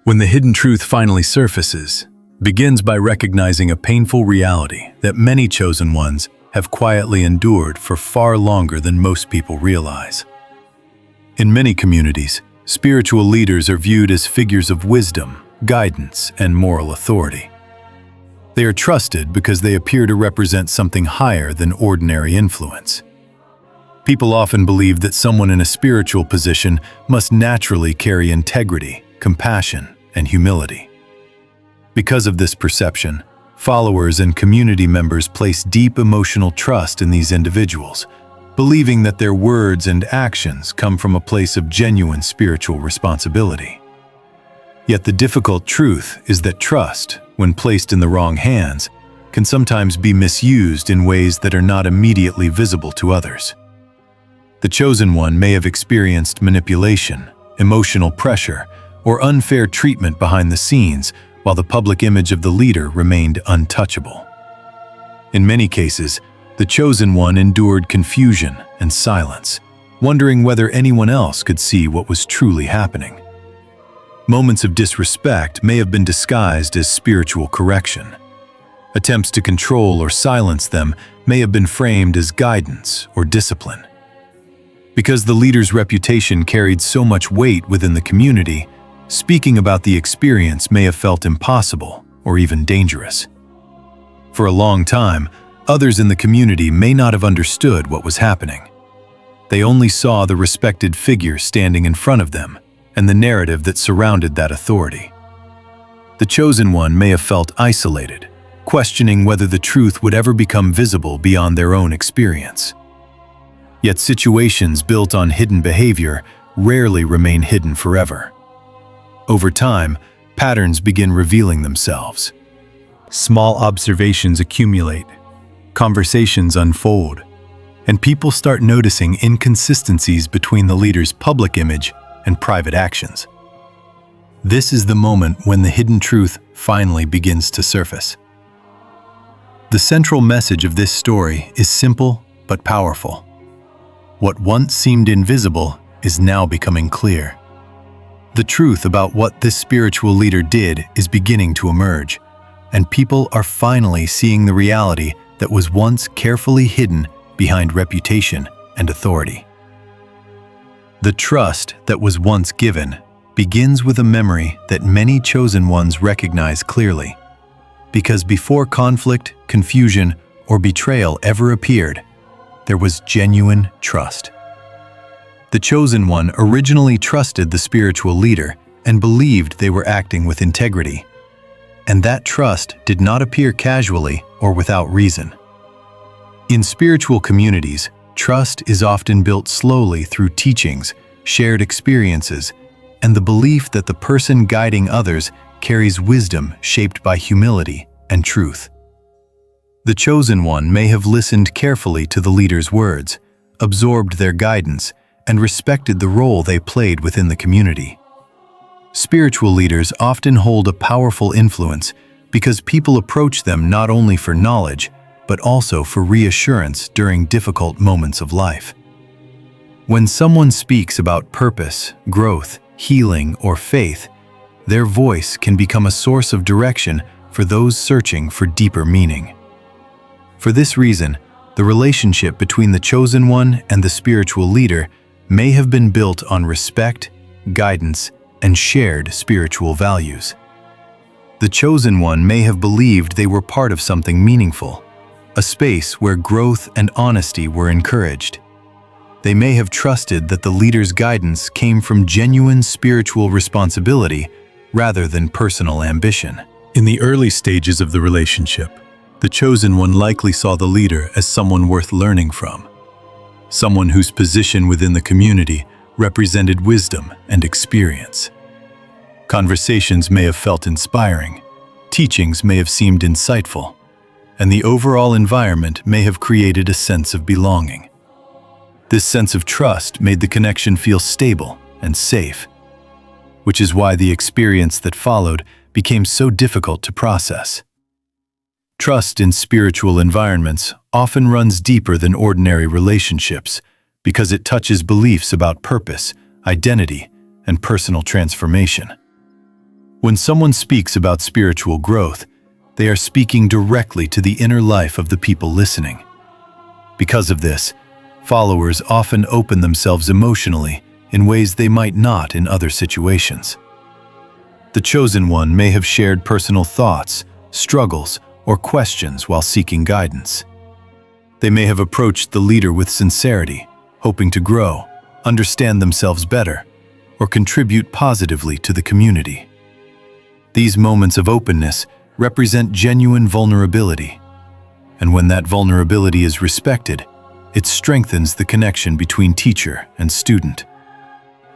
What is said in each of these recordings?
When the hidden truth finally surfaces, begins by recognizing a painful reality that many chosen ones have quietly endured for far longer than most people realize. In many communities, spiritual leaders are viewed as figures of wisdom, guidance, and moral authority. They are trusted because they appear to represent something higher than ordinary influence. People often believe that someone in a spiritual position must naturally carry integrity, compassion, and humility. Because of this perception, followers and community members place deep emotional trust in these individuals, believing that their words and actions come from a place of genuine spiritual responsibility. Yet the difficult truth is that trust, when placed in the wrong hands, can sometimes be misused in ways that are not immediately visible to others. The chosen one may have experienced manipulation, emotional pressure, or unfair treatment behind the scenes, while the public image of the leader remained untouchable. In many cases, the chosen one endured confusion and silence, wondering whether anyone else could see what was truly happening. Moments of disrespect may have been disguised as spiritual correction. Attempts to control or silence them may have been framed as guidance or discipline. Because the leader's reputation carried so much weight within the community, speaking about the experience may have felt impossible or even dangerous. For a long time, others in the community may not have understood what was happening. They only saw the respected figure standing in front of them and the narrative that surrounded that authority. The chosen one may have felt isolated, questioning whether the truth would ever become visible beyond their own experience. Yet situations built on hidden behavior rarely remain hidden forever. Over time, patterns begin revealing themselves. Small observations accumulate, conversations unfold, and people start noticing inconsistencies between the leader's public image and private actions. This is the moment when the hidden truth finally begins to surface. The central message of this story is simple but powerful. What once seemed invisible is now becoming clear. The truth about what this spiritual leader did is beginning to emerge, and people are finally seeing the reality that was once carefully hidden behind reputation and authority. The trust that was once given begins with a memory that many chosen ones recognize clearly, because before conflict, confusion, or betrayal ever appeared, there was genuine trust. The chosen one originally trusted the spiritual leader and believed they were acting with integrity. And that trust did not appear casually or without reason. In spiritual communities, trust is often built slowly through teachings, shared experiences, and the belief that the person guiding others carries wisdom shaped by humility and truth. The chosen one may have listened carefully to the leader's words, absorbed their guidance, and respected the role they played within the community. Spiritual leaders often hold a powerful influence because people approach them not only for knowledge, but also for reassurance during difficult moments of life. When someone speaks about purpose, growth, healing, or faith, their voice can become a source of direction for those searching for deeper meaning. For this reason, the relationship between the chosen one and the spiritual leader may have been built on respect, guidance, and shared spiritual values. The chosen one may have believed they were part of something meaningful, a space where growth and honesty were encouraged. They may have trusted that the leader's guidance came from genuine spiritual responsibility rather than personal ambition. In the early stages of the relationship, the chosen one likely saw the leader as someone worth learning from, someone whose position within the community represented wisdom and experience. Conversations may have felt inspiring, teachings may have seemed insightful, and the overall environment may have created a sense of belonging. This sense of trust made the connection feel stable and safe, which is why the experience that followed became so difficult to process. Trust in spiritual environments often runs deeper than ordinary relationships because it touches beliefs about purpose, identity, and personal transformation. When someone speaks about spiritual growth, they are speaking directly to the inner life of the people listening. Because of this, followers often open themselves emotionally in ways they might not in other situations. The chosen one may have shared personal thoughts, struggles, or questions while seeking guidance. They may have approached the leader with sincerity, hoping to grow, understand themselves better, or contribute positively to the community. These moments of openness represent genuine vulnerability, and when that vulnerability is respected, it strengthens the connection between teacher and student.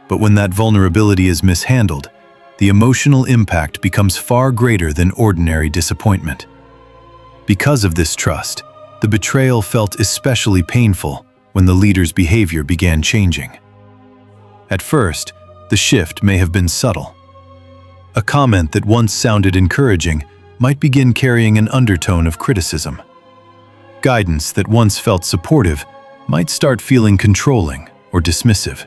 But when that vulnerability is mishandled, the emotional impact becomes far greater than ordinary disappointment. Because of this trust, the betrayal felt especially painful when the leader's behavior began changing. At first, the shift may have been subtle. A comment that once sounded encouraging might begin carrying an undertone of criticism. Guidance that once felt supportive might start feeling controlling or dismissive.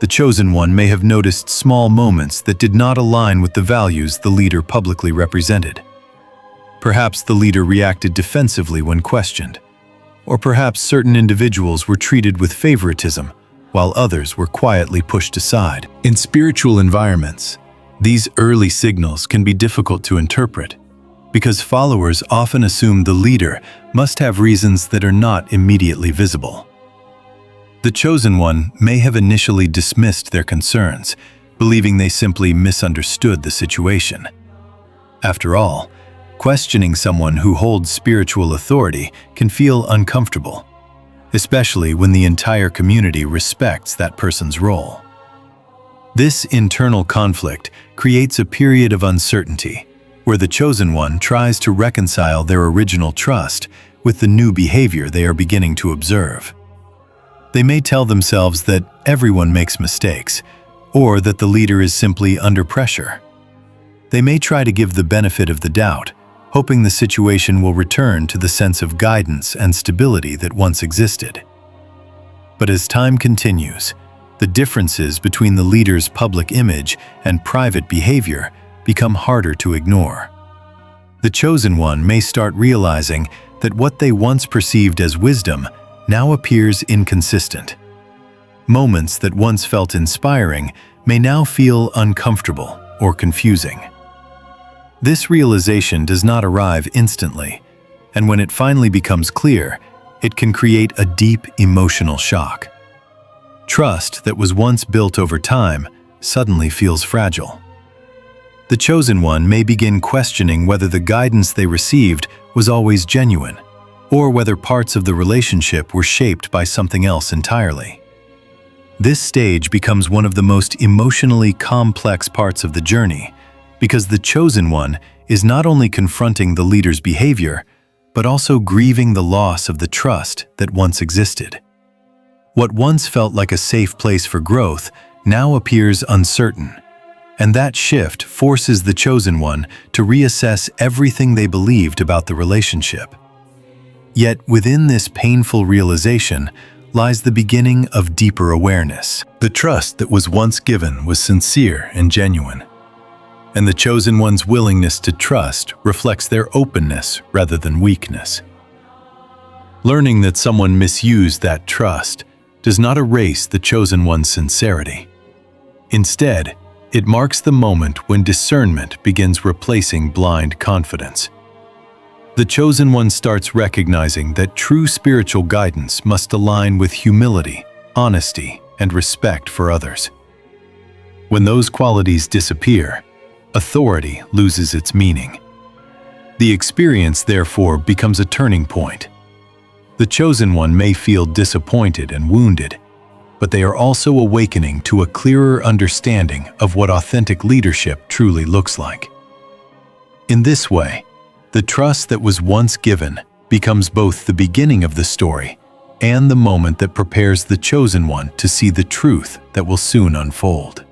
The chosen one may have noticed small moments that did not align with the values the leader publicly represented. Perhaps the leader reacted defensively when questioned, or perhaps certain individuals were treated with favoritism while others were quietly pushed aside. In spiritual environments, these early signals can be difficult to interpret because followers often assume the leader must have reasons that are not immediately visible. The chosen one may have initially dismissed their concerns, believing they simply misunderstood the situation. After all, questioning someone who holds spiritual authority can feel uncomfortable, especially when the entire community respects that person's role. This internal conflict creates a period of uncertainty, where the chosen one tries to reconcile their original trust with the new behavior they are beginning to observe. They may tell themselves that everyone makes mistakes, or that the leader is simply under pressure. They may try to give the benefit of the doubt, hoping the situation will return to the sense of guidance and stability that once existed. But as time continues, the differences between the leader's public image and private behavior become harder to ignore. The chosen one may start realizing that what they once perceived as wisdom now appears inconsistent. Moments that once felt inspiring may now feel uncomfortable or confusing. This realization does not arrive instantly, and when it finally becomes clear, it can create a deep emotional shock. Trust that was once built over time suddenly feels fragile. The chosen one may begin questioning whether the guidance they received was always genuine, or whether parts of the relationship were shaped by something else entirely. This stage becomes one of the most emotionally complex parts of the journey, because the chosen one is not only confronting the leader's behavior, but also grieving the loss of the trust that once existed. What once felt like a safe place for growth now appears uncertain, and that shift forces the chosen one to reassess everything they believed about the relationship. Yet within this painful realization lies the beginning of deeper awareness. The trust that was once given was sincere and genuine, and the chosen one's willingness to trust reflects their openness rather than weakness. Learning that someone misused that trust does not erase the chosen one's sincerity. Instead, it marks the moment when discernment begins replacing blind confidence. The chosen one starts recognizing that true spiritual guidance must align with humility, honesty, and respect for others. When those qualities disappear, authority loses its meaning. The experience, therefore, becomes a turning point. The chosen one may feel disappointed and wounded, but they are also awakening to a clearer understanding of what authentic leadership truly looks like. In this way, the trust that was once given becomes both the beginning of the story and the moment that prepares the chosen one to see the truth that will soon unfold.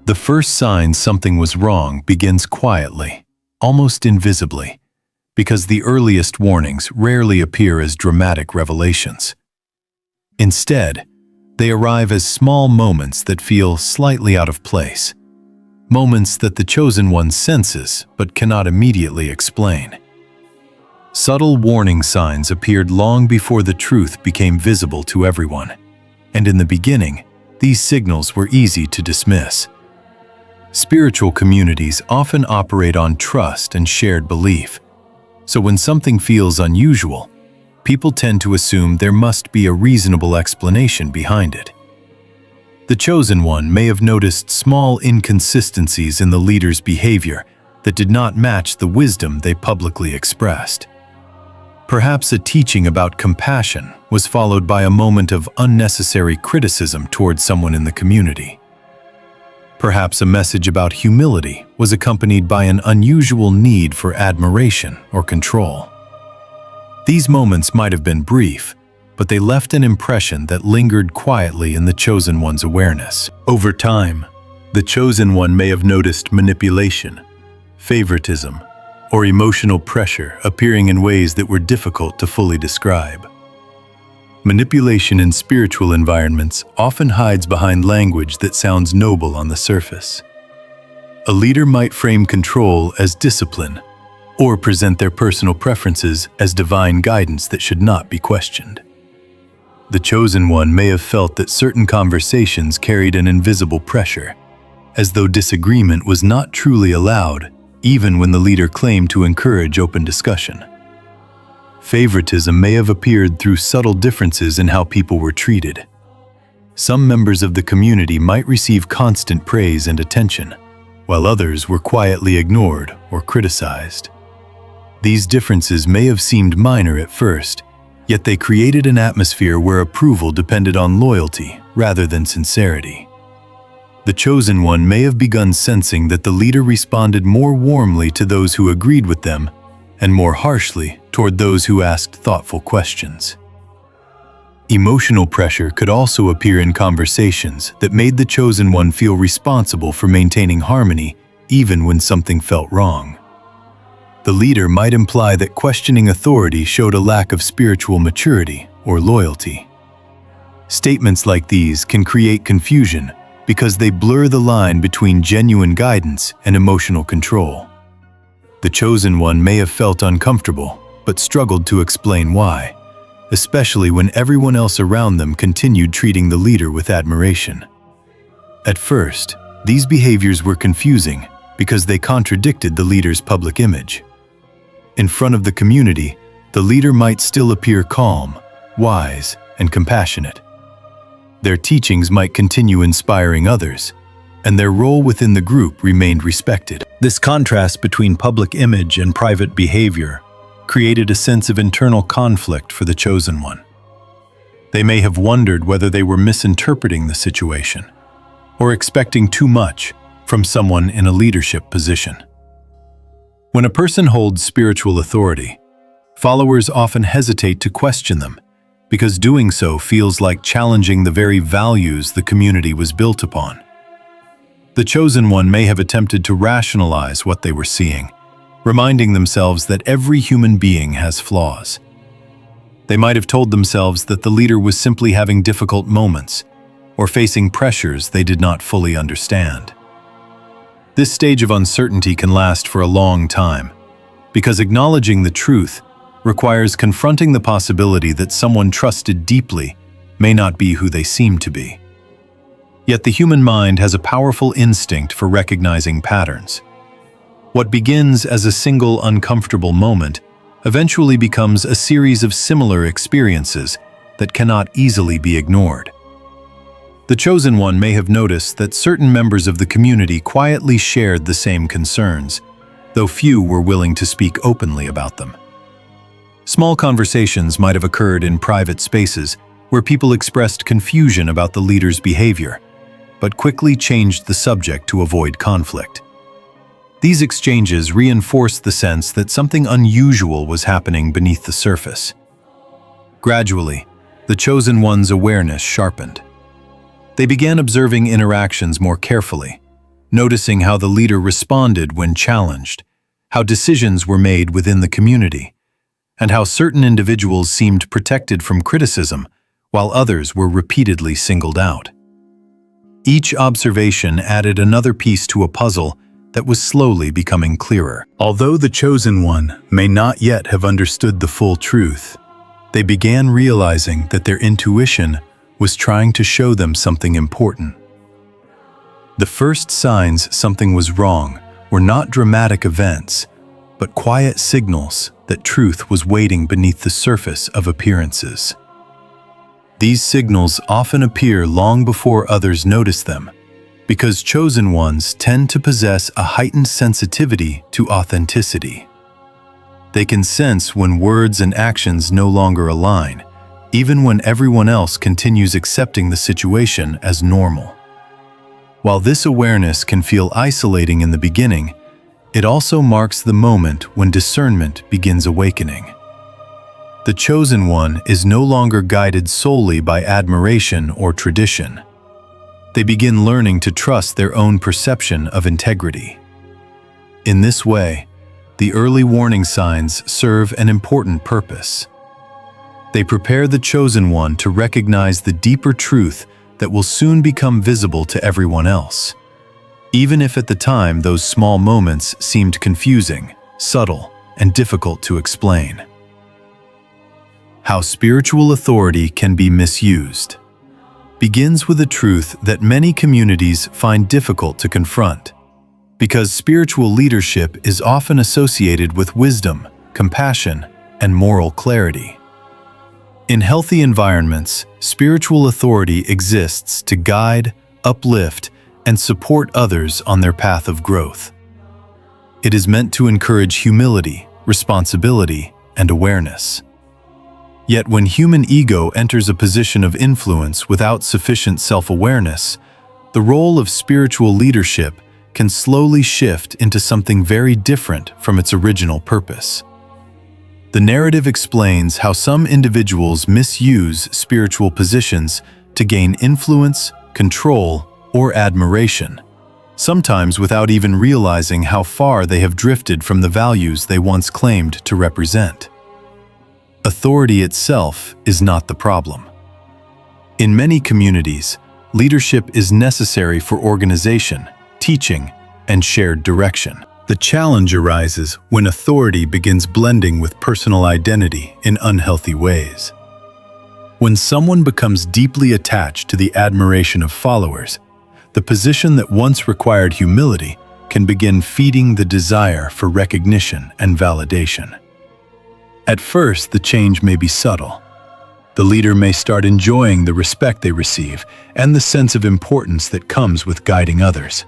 The first sign something was wrong begins quietly, almost invisibly, because the earliest warnings rarely appear as dramatic revelations. Instead, they arrive as small moments that feel slightly out of place, moments that the chosen one senses but cannot immediately explain. Subtle warning signs appeared long before the truth became visible to everyone, and in the beginning, these signals were easy to dismiss. Spiritual communities often operate on trust and shared belief, so when something feels unusual, people tend to assume there must be a reasonable explanation behind it. The chosen one may have noticed small inconsistencies in the leader's behavior that did not match the wisdom they publicly expressed. Perhaps a teaching about compassion was followed by a moment of unnecessary criticism towards someone in the community. Perhaps a message about humility was accompanied by an unusual need for admiration or control. These moments might have been brief, but they left an impression that lingered quietly in the chosen one's awareness. Over time, the chosen one may have noticed manipulation, favoritism, or emotional pressure appearing in ways that were difficult to fully describe. Manipulation in spiritual environments often hides behind language that sounds noble on the surface. A leader might frame control as discipline, or present their personal preferences as divine guidance that should not be questioned. The chosen one may have felt that certain conversations carried an invisible pressure, as though disagreement was not truly allowed, even when the leader claimed to encourage open discussion. Favoritism may have appeared through subtle differences in how people were treated. Some members of the community might receive constant praise and attention, while others were quietly ignored or criticized. These differences may have seemed minor at first, yet they created an atmosphere where approval depended on loyalty rather than sincerity. The chosen one may have begun sensing that the leader responded more warmly to those who agreed with them and more harshly toward those who asked thoughtful questions. Emotional pressure could also appear in conversations that made the chosen one feel responsible for maintaining harmony even when something felt wrong. The leader might imply that questioning authority showed a lack of spiritual maturity or loyalty. Statements like these can create confusion because they blur the line between genuine guidance and emotional control. The chosen one may have felt uncomfortable, but struggled to explain why, especially when everyone else around them continued treating the leader with admiration. At first, these behaviors were confusing because they contradicted the leader's public image. In front of the community, the leader might still appear calm, wise, and compassionate. Their teachings might continue inspiring others, and their role within the group remained respected. This contrast between public image and private behavior created a sense of internal conflict for the chosen one. They may have wondered whether they were misinterpreting the situation or expecting too much from someone in a leadership position. When a person holds spiritual authority, followers often hesitate to question them because doing so feels like challenging the very values the community was built upon. The chosen one may have attempted to rationalize what they were seeing, reminding themselves that every human being has flaws. They might have told themselves that the leader was simply having difficult moments or facing pressures they did not fully understand. This stage of uncertainty can last for a long time, because acknowledging the truth requires confronting the possibility that someone trusted deeply may not be who they seem to be. Yet the human mind has a powerful instinct for recognizing patterns. What begins as a single uncomfortable moment eventually becomes a series of similar experiences that cannot easily be ignored. The chosen one may have noticed that certain members of the community quietly shared the same concerns, though few were willing to speak openly about them. Small conversations might have occurred in private spaces where people expressed confusion about the leader's behavior, but quickly changed the subject to avoid conflict. These exchanges reinforced the sense that something unusual was happening beneath the surface. Gradually, the chosen one's awareness sharpened. They began observing interactions more carefully, noticing how the leader responded when challenged, how decisions were made within the community, and how certain individuals seemed protected from criticism while others were repeatedly singled out. Each observation added another piece to a puzzle that was slowly becoming clearer. Although the chosen one may not yet have understood the full truth, they began realizing that their intuition was trying to show them something important. The first signs something was wrong were not dramatic events, but quiet signals that truth was waiting beneath the surface of appearances. These signals often appear long before others notice them, because chosen ones tend to possess a heightened sensitivity to authenticity. They can sense when words and actions no longer align, even when everyone else continues accepting the situation as normal. While this awareness can feel isolating in the beginning, it also marks the moment when discernment begins awakening. The chosen one is no longer guided solely by admiration or tradition. They begin learning to trust their own perception of integrity. In this way, the early warning signs serve an important purpose. They prepare the chosen one to recognize the deeper truth that will soon become visible to everyone else, even if at the time those small moments seemed confusing, subtle, and difficult to explain. How spiritual authority can be misused begins with a truth that many communities find difficult to confront, because spiritual leadership is often associated with wisdom, compassion, and moral clarity. In healthy environments, spiritual authority exists to guide, uplift, and support others on their path of growth. It is meant to encourage humility, responsibility, and awareness. Yet when human ego enters a position of influence without sufficient self-awareness, the role of spiritual leadership can slowly shift into something very different from its original purpose. The narrative explains how some individuals misuse spiritual positions to gain influence, control, or admiration, sometimes without even realizing how far they have drifted from the values they once claimed to represent. Authority itself is not the problem. In many communities, leadership is necessary for organization, teaching, and shared direction. The challenge arises when authority begins blending with personal identity in unhealthy ways. When someone becomes deeply attached to the admiration of followers, the position that once required humility can begin feeding the desire for recognition and validation. At first, the change may be subtle. The leader may start enjoying the respect they receive and the sense of importance that comes with guiding others.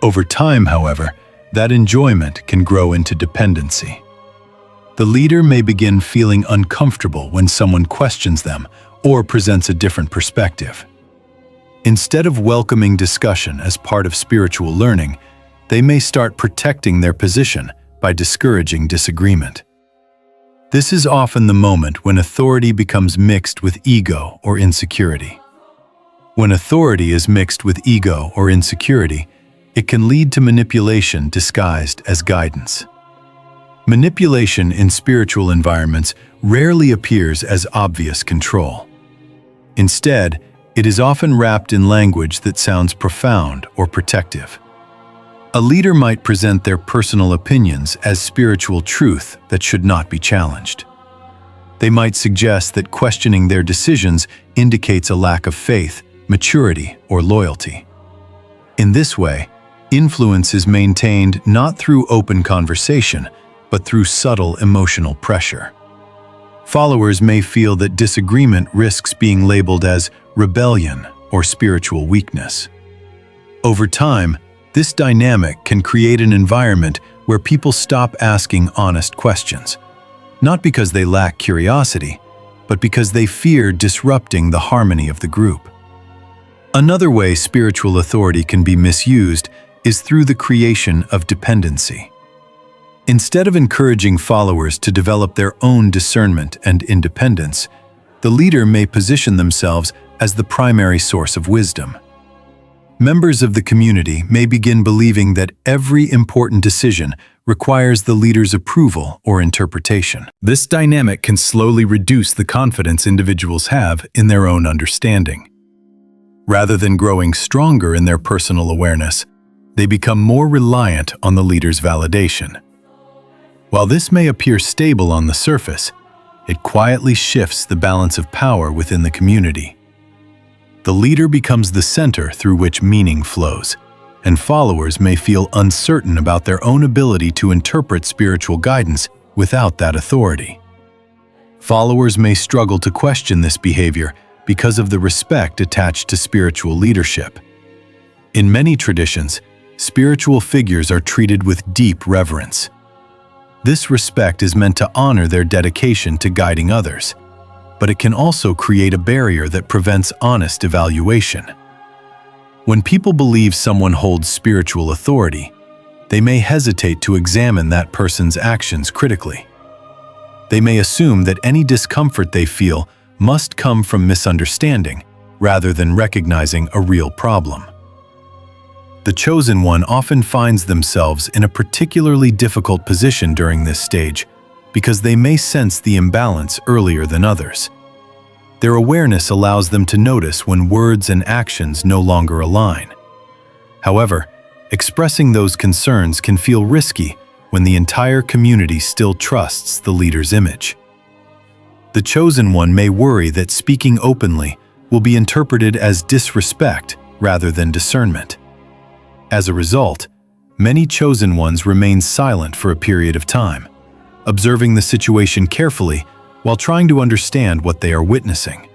Over time, however, that enjoyment can grow into dependency. The leader may begin feeling uncomfortable when someone questions them or presents a different perspective. Instead of welcoming discussion as part of spiritual learning, they may start protecting their position by discouraging disagreement. This is often the moment when authority becomes mixed with ego or insecurity. When authority is mixed with ego or insecurity, it can lead to manipulation disguised as guidance. Manipulation in spiritual environments rarely appears as obvious control. Instead, it is often wrapped in language that sounds profound or protective. A leader might present their personal opinions as spiritual truth that should not be challenged. They might suggest that questioning their decisions indicates a lack of faith, maturity, or loyalty. In this way, influence is maintained not through open conversation, but through subtle emotional pressure. Followers may feel that disagreement risks being labeled as rebellion or spiritual weakness. Over time, this dynamic can create an environment where people stop asking honest questions, not because they lack curiosity, but because they fear disrupting the harmony of the group. Another way spiritual authority can be misused is through the creation of dependency. Instead of encouraging followers to develop their own discernment and independence, the leader may position themselves as the primary source of wisdom. Members of the community may begin believing that every important decision requires the leader's approval or interpretation. This dynamic can slowly reduce the confidence individuals have in their own understanding. Rather than growing stronger in their personal awareness, they become more reliant on the leader's validation. While this may appear stable on the surface, it quietly shifts the balance of power within the community. The leader becomes the center through which meaning flows, and followers may feel uncertain about their own ability to interpret spiritual guidance without that authority. Followers may struggle to question this behavior because of the respect attached to spiritual leadership. In many traditions, spiritual figures are treated with deep reverence. This respect is meant to honor their dedication to guiding others, but it can also create a barrier that prevents honest evaluation. When people believe someone holds spiritual authority, they may hesitate to examine that person's actions critically. They may assume that any discomfort they feel must come from misunderstanding rather than recognizing a real problem. The chosen one often finds themselves in a particularly difficult position during this stage because they may sense the imbalance earlier than others. Their awareness allows them to notice when words and actions no longer align. However, expressing those concerns can feel risky when the entire community still trusts the leader's image. The chosen one may worry that speaking openly will be interpreted as disrespect rather than discernment. As a result, many chosen ones remain silent for a period of time, observing the situation carefully while trying to understand what they are witnessing.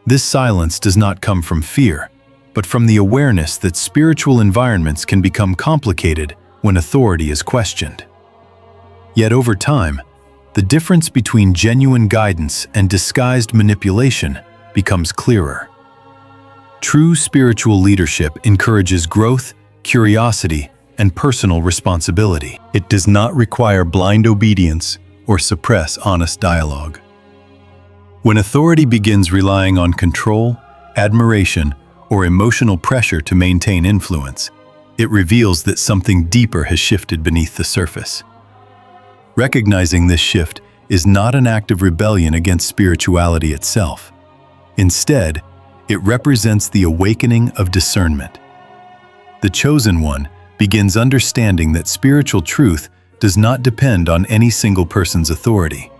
This silence does not come from fear, but from the awareness that spiritual environments can become complicated when authority is questioned. Yet over time, the difference between genuine guidance and disguised manipulation becomes clearer. True spiritual leadership encourages growth, curiosity, and personal responsibility. It does not require blind obedience or suppress honest dialogue. When authority begins relying on control, admiration, or emotional pressure to maintain influence, it reveals that something deeper has shifted beneath the surface. Recognizing this shift is not an act of rebellion against spirituality itself. Instead, it represents the awakening of discernment. The chosen one begins understanding that spiritual truth does not depend on any single person's authority.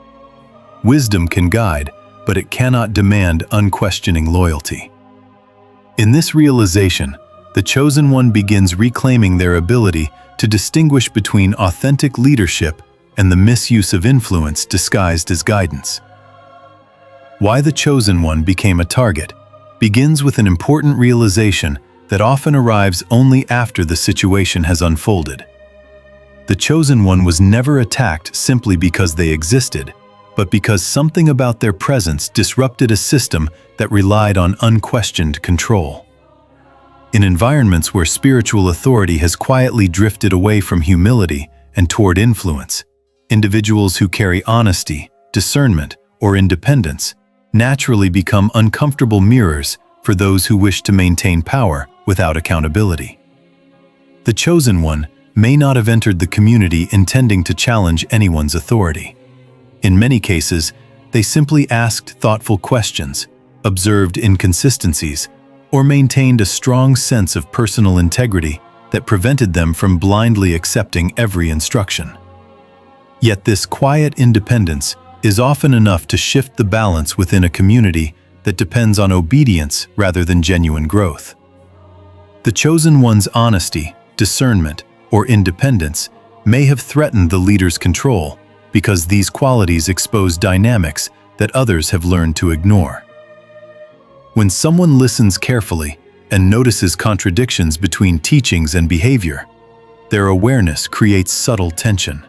Wisdom can guide, but it cannot demand unquestioning loyalty. In this realization, the chosen one begins reclaiming their ability to distinguish between authentic leadership and the misuse of influence disguised as guidance. Why the chosen one became a target begins with an important realization that often arrives only after the situation has unfolded. The chosen one was never attacked simply because they existed, but because something about their presence disrupted a system that relied on unquestioned control. In environments where spiritual authority has quietly drifted away from humility and toward influence, individuals who carry honesty, discernment, or independence naturally become uncomfortable mirrors for those who wish to maintain power without accountability. The chosen one may not have entered the community intending to challenge anyone's authority. In many cases, they simply asked thoughtful questions, observed inconsistencies, or maintained a strong sense of personal integrity that prevented them from blindly accepting every instruction. Yet this quiet independence is often enough to shift the balance within a community that depends on obedience rather than genuine growth. The chosen one's honesty, discernment, or independence may have threatened the leader's control because these qualities expose dynamics that others have learned to ignore. When someone listens carefully and notices contradictions between teachings and behavior, their awareness creates subtle tension.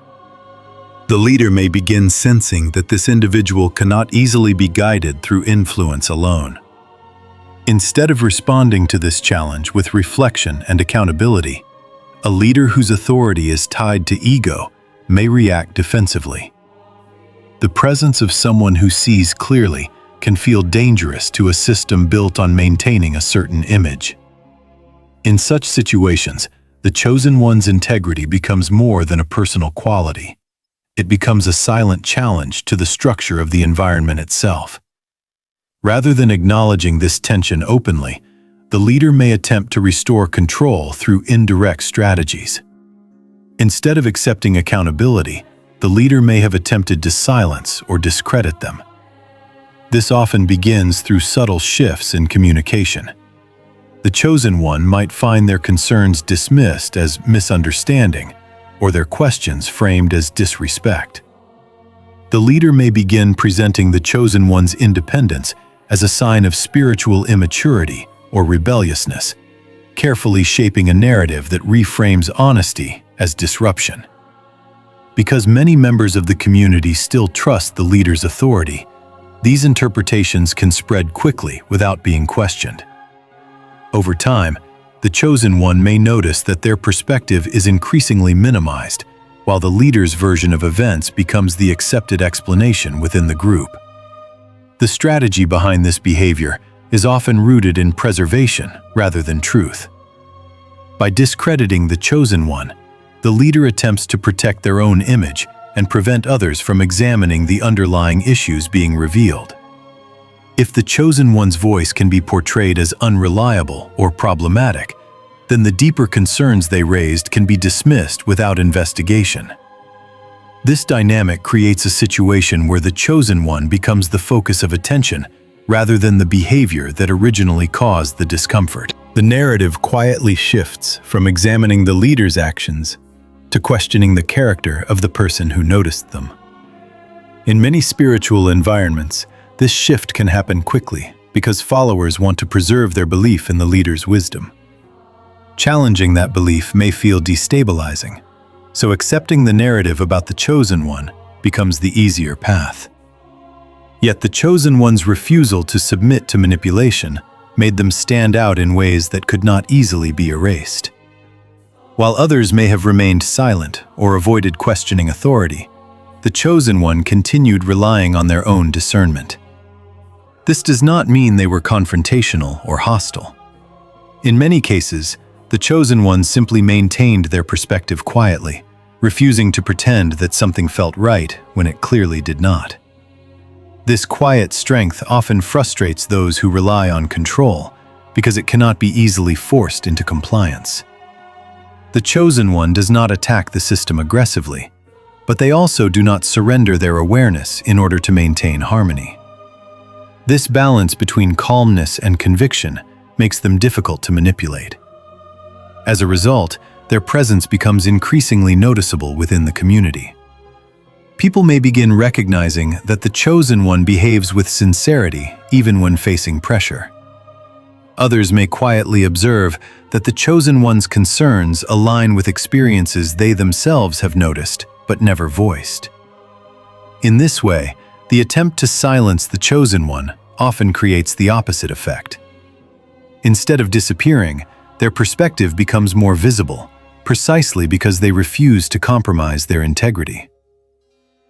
The leader may begin sensing that this individual cannot easily be guided through influence alone. Instead of responding to this challenge with reflection and accountability, a leader whose authority is tied to ego may react defensively. The presence of someone who sees clearly can feel dangerous to a system built on maintaining a certain image. In such situations, the chosen one's integrity becomes more than a personal quality. It becomes a silent challenge to the structure of the environment itself. Rather than acknowledging this tension openly, the leader may attempt to restore control through indirect strategies. Instead of accepting accountability, the leader may have attempted to silence or discredit them. This often begins through subtle shifts in communication. The chosen one might find their concerns dismissed as misunderstanding, or their questions framed as disrespect. The leader may begin presenting the chosen one's independence as a sign of spiritual immaturity or rebelliousness, carefully shaping a narrative that reframes honesty as disruption. Because many members of the community still trust the leader's authority, these interpretations can spread quickly without being questioned. Over time, the chosen one may notice that their perspective is increasingly minimized, while the leader's version of events becomes the accepted explanation within the group. The strategy behind this behavior is often rooted in preservation rather than truth. By discrediting the chosen one, the leader attempts to protect their own image and prevent others from examining the underlying issues being revealed. If the chosen one's voice can be portrayed as unreliable or problematic, then the deeper concerns they raised can be dismissed without investigation. This dynamic creates a situation where the chosen one becomes the focus of attention rather than the behavior that originally caused the discomfort. The narrative quietly shifts from examining the leader's actions to questioning the character of the person who noticed them. In many spiritual environments, this shift can happen quickly because followers want to preserve their belief in the leader's wisdom. Challenging that belief may feel destabilizing, so accepting the narrative about the chosen one becomes the easier path. Yet the chosen one's refusal to submit to manipulation made them stand out in ways that could not easily be erased. While others may have remained silent or avoided questioning authority, the chosen one continued relying on their own discernment. This does not mean they were confrontational or hostile. In many cases, the chosen one simply maintained their perspective quietly, refusing to pretend that something felt right when it clearly did not. This quiet strength often frustrates those who rely on control because it cannot be easily forced into compliance. The chosen one does not attack the system aggressively, but they also do not surrender their awareness in order to maintain harmony. This balance between calmness and conviction makes them difficult to manipulate. As a result, their presence becomes increasingly noticeable within the community. People may begin recognizing that the chosen one behaves with sincerity even when facing pressure. Others may quietly observe that the chosen one's concerns align with experiences they themselves have noticed but never voiced. In this way, the attempt to silence the chosen one often creates the opposite effect. Instead of disappearing, their perspective becomes more visible, precisely because they refuse to compromise their integrity.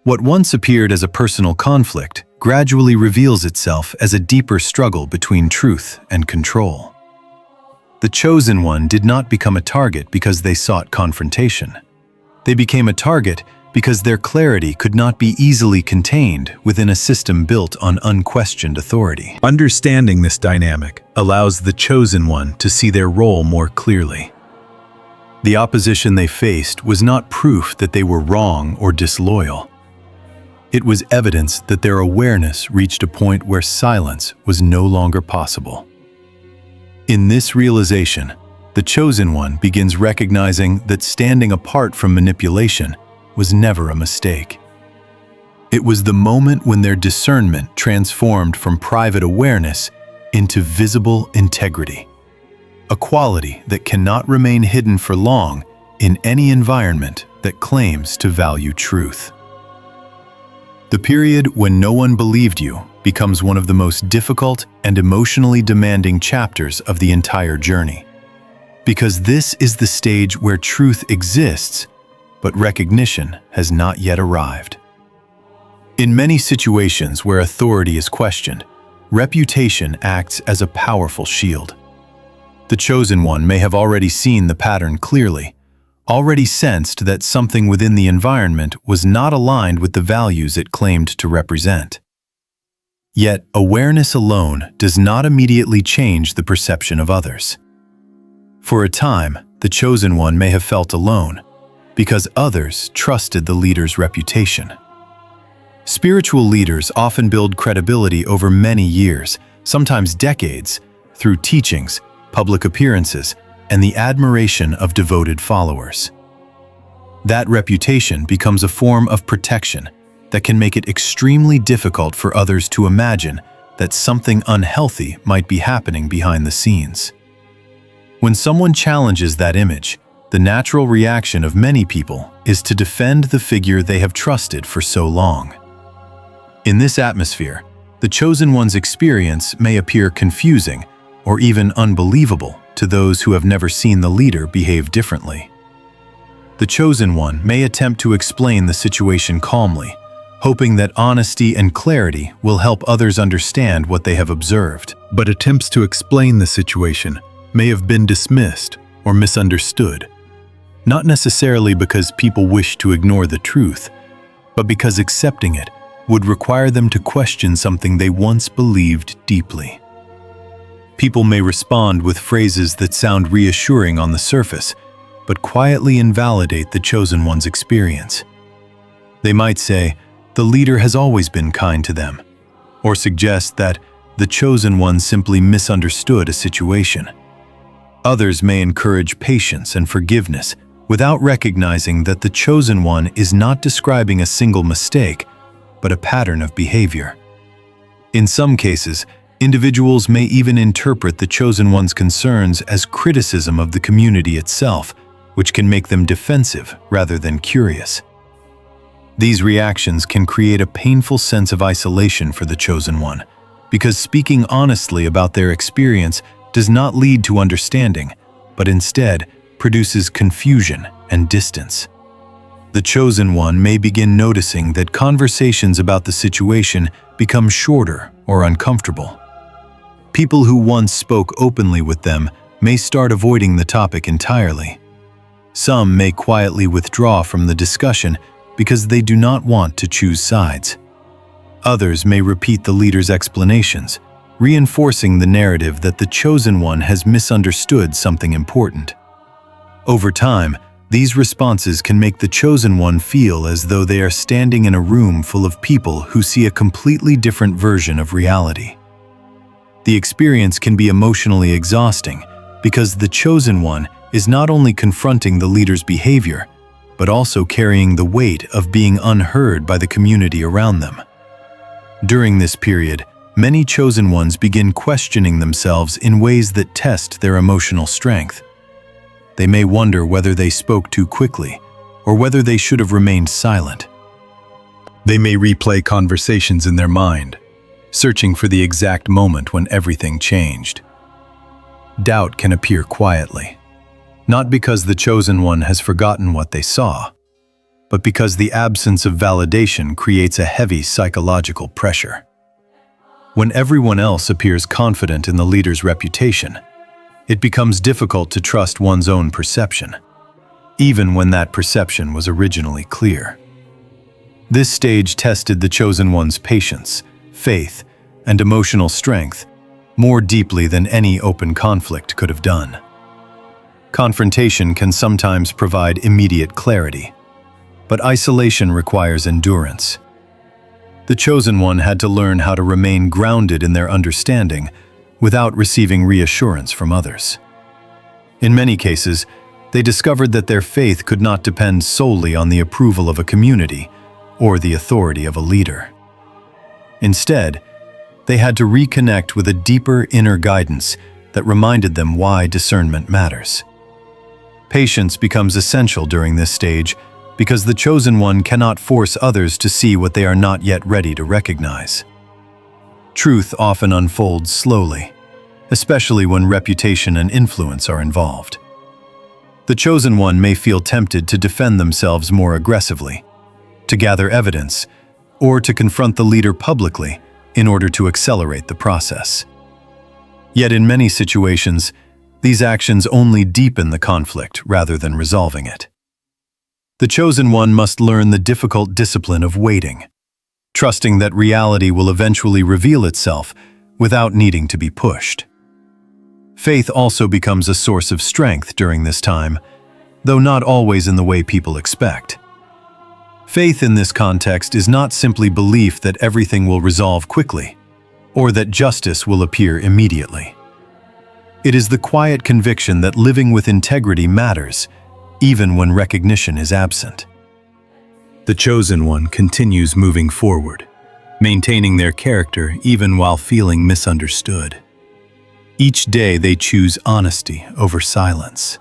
What once appeared as a personal conflict gradually reveals itself as a deeper struggle between truth and control. The chosen one did not become a target because they sought confrontation. They became a target because their clarity could not be easily contained within a system built on unquestioned authority. Understanding this dynamic allows the chosen one to see their role more clearly. The opposition they faced was not proof that they were wrong or disloyal. It was evidence that their awareness reached a point where silence was no longer possible. In this realization, the chosen one begins recognizing that standing apart from manipulation was never a mistake. It was the moment when their discernment transformed from private awareness into visible integrity, a quality that cannot remain hidden for long in any environment that claims to value truth. The period when no one believed you becomes one of the most difficult and emotionally demanding chapters of the entire journey, because this is the stage where truth exists, but recognition has not yet arrived. In many situations where authority is questioned, reputation acts as a powerful shield. The chosen one may have already seen the pattern clearly, already sensed that something within the environment was not aligned with the values it claimed to represent. Yet, awareness alone does not immediately change the perception of others. For a time, the chosen one may have felt alone, because others trusted the leader's reputation. Spiritual leaders often build credibility over many years, sometimes decades, through teachings, public appearances, and the admiration of devoted followers. That reputation becomes a form of protection that can make it extremely difficult for others to imagine that something unhealthy might be happening behind the scenes. When someone challenges that image, the natural reaction of many people is to defend the figure they have trusted for so long. In this atmosphere, the chosen one's experience may appear confusing or even unbelievable to those who have never seen the leader behave differently. The chosen one may attempt to explain the situation calmly, hoping that honesty and clarity will help others understand what they have observed. But attempts to explain the situation may have been dismissed or misunderstood, not necessarily because people wish to ignore the truth, but because accepting it would require them to question something they once believed deeply. People may respond with phrases that sound reassuring on the surface, but quietly invalidate the chosen one's experience. They might say, "The leader has always been kind to them," or suggest that the chosen one simply misunderstood a situation. Others may encourage patience and forgiveness without recognizing that the chosen one is not describing a single mistake, but a pattern of behavior. In some cases, individuals may even interpret the chosen one's concerns as criticism of the community itself, which can make them defensive rather than curious. These reactions can create a painful sense of isolation for the chosen one, because speaking honestly about their experience does not lead to understanding, but instead produces confusion and distance. The chosen one may begin noticing that conversations about the situation become shorter or uncomfortable. People who once spoke openly with them may start avoiding the topic entirely. Some may quietly withdraw from the discussion because they do not want to choose sides. Others may repeat the leader's explanations, reinforcing the narrative that the chosen one has misunderstood something important. Over time, these responses can make the chosen one feel as though they are standing in a room full of people who see a completely different version of reality. The experience can be emotionally exhausting because the chosen one is not only confronting the leader's behavior, but also carrying the weight of being unheard by the community around them. During this period, many chosen ones begin questioning themselves in ways that test their emotional strength. They may wonder whether they spoke too quickly, or whether they should have remained silent. They may replay conversations in their mind, searching for the exact moment when everything changed. Doubt can appear quietly, not because the chosen one has forgotten what they saw, but because the absence of validation creates a heavy psychological pressure. When everyone else appears confident in the leader's reputation, it becomes difficult to trust one's own perception, even when that perception was originally clear. This stage tested the chosen one's patience, faith, and emotional strength more deeply than any open conflict could have done. Confrontation can sometimes provide immediate clarity, but isolation requires endurance. The chosen one had to learn how to remain grounded in their understanding without receiving reassurance from others. In many cases, they discovered that their faith could not depend solely on the approval of a community or the authority of a leader. Instead, they had to reconnect with a deeper inner guidance that reminded them why discernment matters. Patience becomes essential during this stage because the chosen one cannot force others to see what they are not yet ready to recognize. Truth often unfolds slowly, especially when reputation and influence are involved. The chosen one may feel tempted to defend themselves more aggressively, to gather evidence, or to confront the leader publicly in order to accelerate the process. Yet in many situations, these actions only deepen the conflict rather than resolving it. The chosen one must learn the difficult discipline of waiting, trusting that reality will eventually reveal itself without needing to be pushed. Faith also becomes a source of strength during this time, though not always in the way people expect. Faith in this context is not simply belief that everything will resolve quickly, or that justice will appear immediately. It is the quiet conviction that living with integrity matters, even when recognition is absent. The chosen one continues moving forward, maintaining their character even while feeling misunderstood. Each day they choose honesty over silence,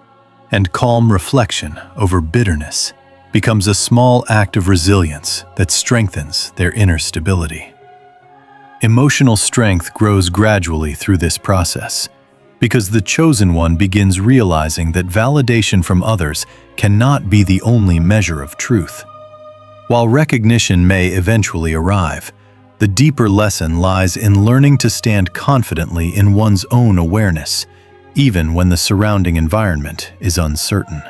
and calm reflection over bitterness becomes a small act of resilience that strengthens their inner stability. Emotional strength grows gradually through this process, because the chosen one begins realizing that validation from others cannot be the only measure of truth. While recognition may eventually arrive, the deeper lesson lies in learning to stand confidently in one's own awareness, even when the surrounding environment is uncertain.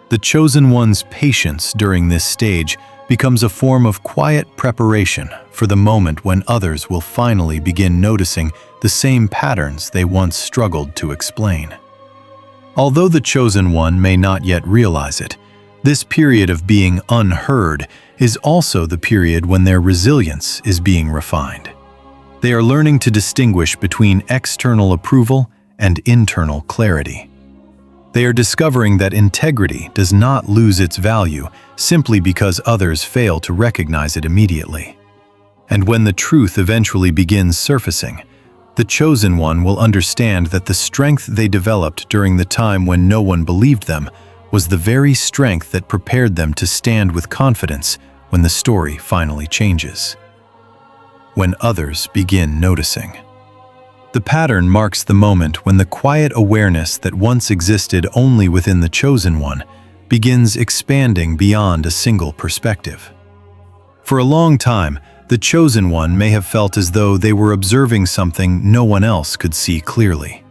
The chosen one's patience during this stage becomes a form of quiet preparation for the moment when others will finally begin noticing the same patterns they once struggled to explain. Although the chosen one may not yet realize it, this period of being unheard is also the period when their resilience is being refined. They are learning to distinguish between external approval and internal clarity. They are discovering that integrity does not lose its value simply because others fail to recognize it immediately. And when the truth eventually begins surfacing, the chosen one will understand that the strength they developed during the time when no one believed them was the very strength that prepared them to stand with confidence when the story finally changes. When others begin noticing. The pattern marks the moment when the quiet awareness that once existed only within the chosen one begins expanding beyond a single perspective. For a long time, the chosen one may have felt as though they were observing something no one else could see clearly.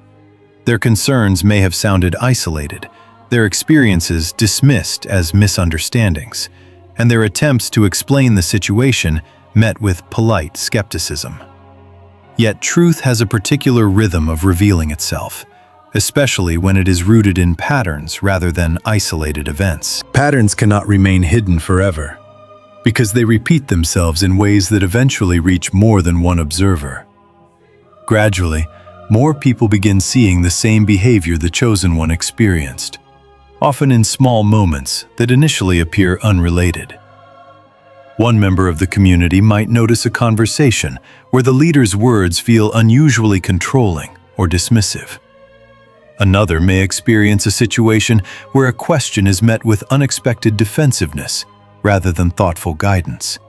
Their concerns may have sounded isolated, their experiences dismissed as misunderstandings, and their attempts to explain the situation met with polite skepticism. Yet truth has a particular rhythm of revealing itself, especially when it is rooted in patterns rather than isolated events. Patterns cannot remain hidden forever, because they repeat themselves in ways that eventually reach more than one observer. Gradually, more people begin seeing the same behavior the chosen one experienced, often in small moments that initially appear unrelated. One member of the community might notice a conversation where the leader's words feel unusually controlling or dismissive. Another may experience a situation where a question is met with unexpected defensiveness rather than thoughtful guidance.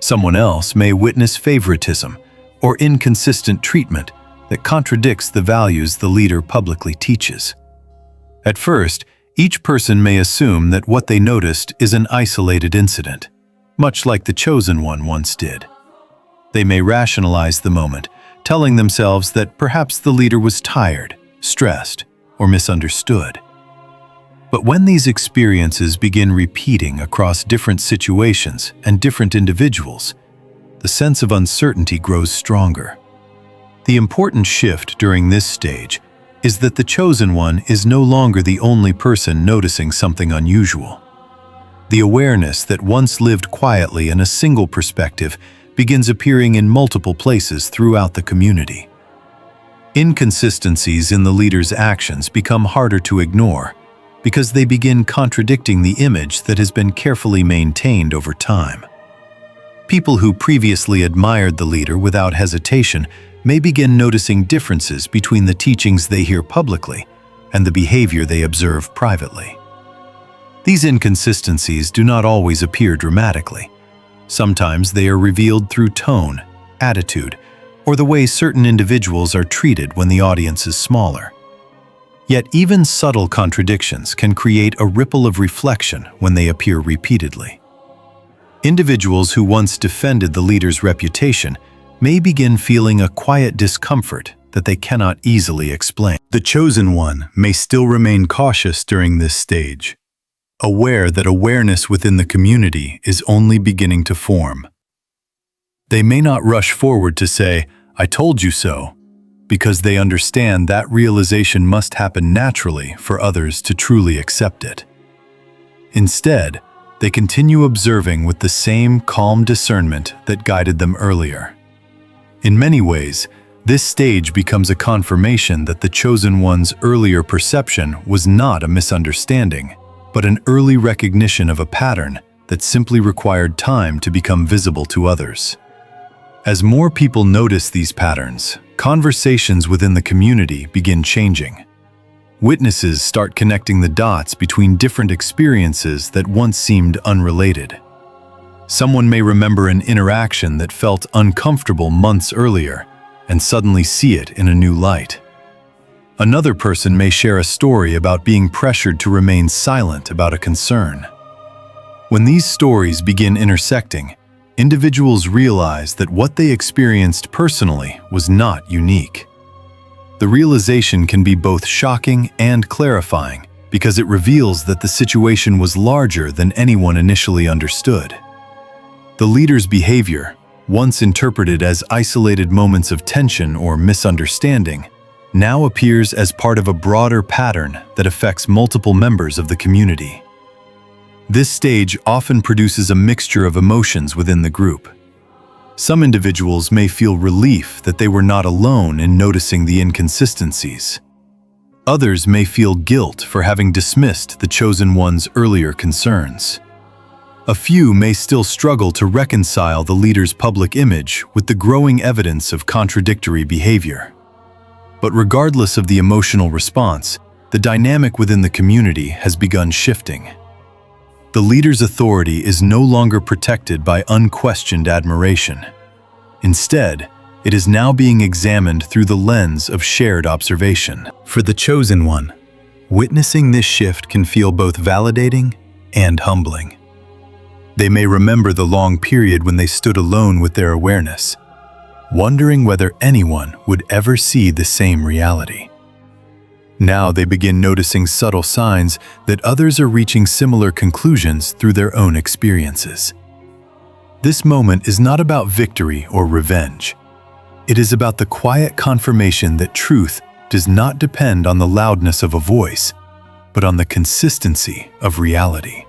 Someone else may witness favoritism or inconsistent treatment that contradicts the values the leader publicly teaches. At first, each person may assume that what they noticed is an isolated incident, much like the chosen one once did. They may rationalize the moment, telling themselves that perhaps the leader was tired, stressed, or misunderstood. But when these experiences begin repeating across different situations and different individuals, the sense of uncertainty grows stronger. The important shift during this stage is that the chosen one is no longer the only person noticing something unusual. The awareness that once lived quietly in a single perspective begins appearing in multiple places throughout the community. Inconsistencies in the leader's actions become harder to ignore because they begin contradicting the image that has been carefully maintained over time. People who previously admired the leader without hesitation may begin noticing differences between the teachings they hear publicly and the behavior they observe privately. These inconsistencies do not always appear dramatically. Sometimes they are revealed through tone, attitude, or the way certain individuals are treated when the audience is smaller. Yet even subtle contradictions can create a ripple of reflection when they appear repeatedly. Individuals who once defended the leader's reputation may begin feeling a quiet discomfort that they cannot easily explain. The chosen one may still remain cautious during this stage, aware that awareness within the community is only beginning to form. They may not rush forward to say, "I told you so," because they understand that realization must happen naturally for others to truly accept it. Instead, they continue observing with the same calm discernment that guided them earlier. In many ways, this stage becomes a confirmation that the Chosen One's earlier perception was not a misunderstanding, but an early recognition of a pattern that simply required time to become visible to others. As more people notice these patterns, conversations within the community begin changing. Witnesses start connecting the dots between different experiences that once seemed unrelated. Someone may remember an interaction that felt uncomfortable months earlier and suddenly see it in a new light. Another person may share a story about being pressured to remain silent about a concern. When these stories begin intersecting, individuals realize that what they experienced personally was not unique. The realization can be both shocking and clarifying because it reveals that the situation was larger than anyone initially understood. The leader's behavior, once interpreted as isolated moments of tension or misunderstanding, now appears as part of a broader pattern that affects multiple members of the community. This stage often produces a mixture of emotions within the group. Some individuals may feel relief that they were not alone in noticing the inconsistencies. Others may feel guilt for having dismissed the Chosen One's earlier concerns. A few may still struggle to reconcile the leader's public image with the growing evidence of contradictory behavior. But regardless of the emotional response, the dynamic within the community has begun shifting. The leader's authority is no longer protected by unquestioned admiration. Instead, it is now being examined through the lens of shared observation. For the Chosen One, witnessing this shift can feel both validating and humbling. They may remember the long period when they stood alone with their awareness, wondering whether anyone would ever see the same reality. Now they begin noticing subtle signs that others are reaching similar conclusions through their own experiences. This moment is not about victory or revenge. It is about the quiet confirmation that truth does not depend on the loudness of a voice, but on the consistency of reality.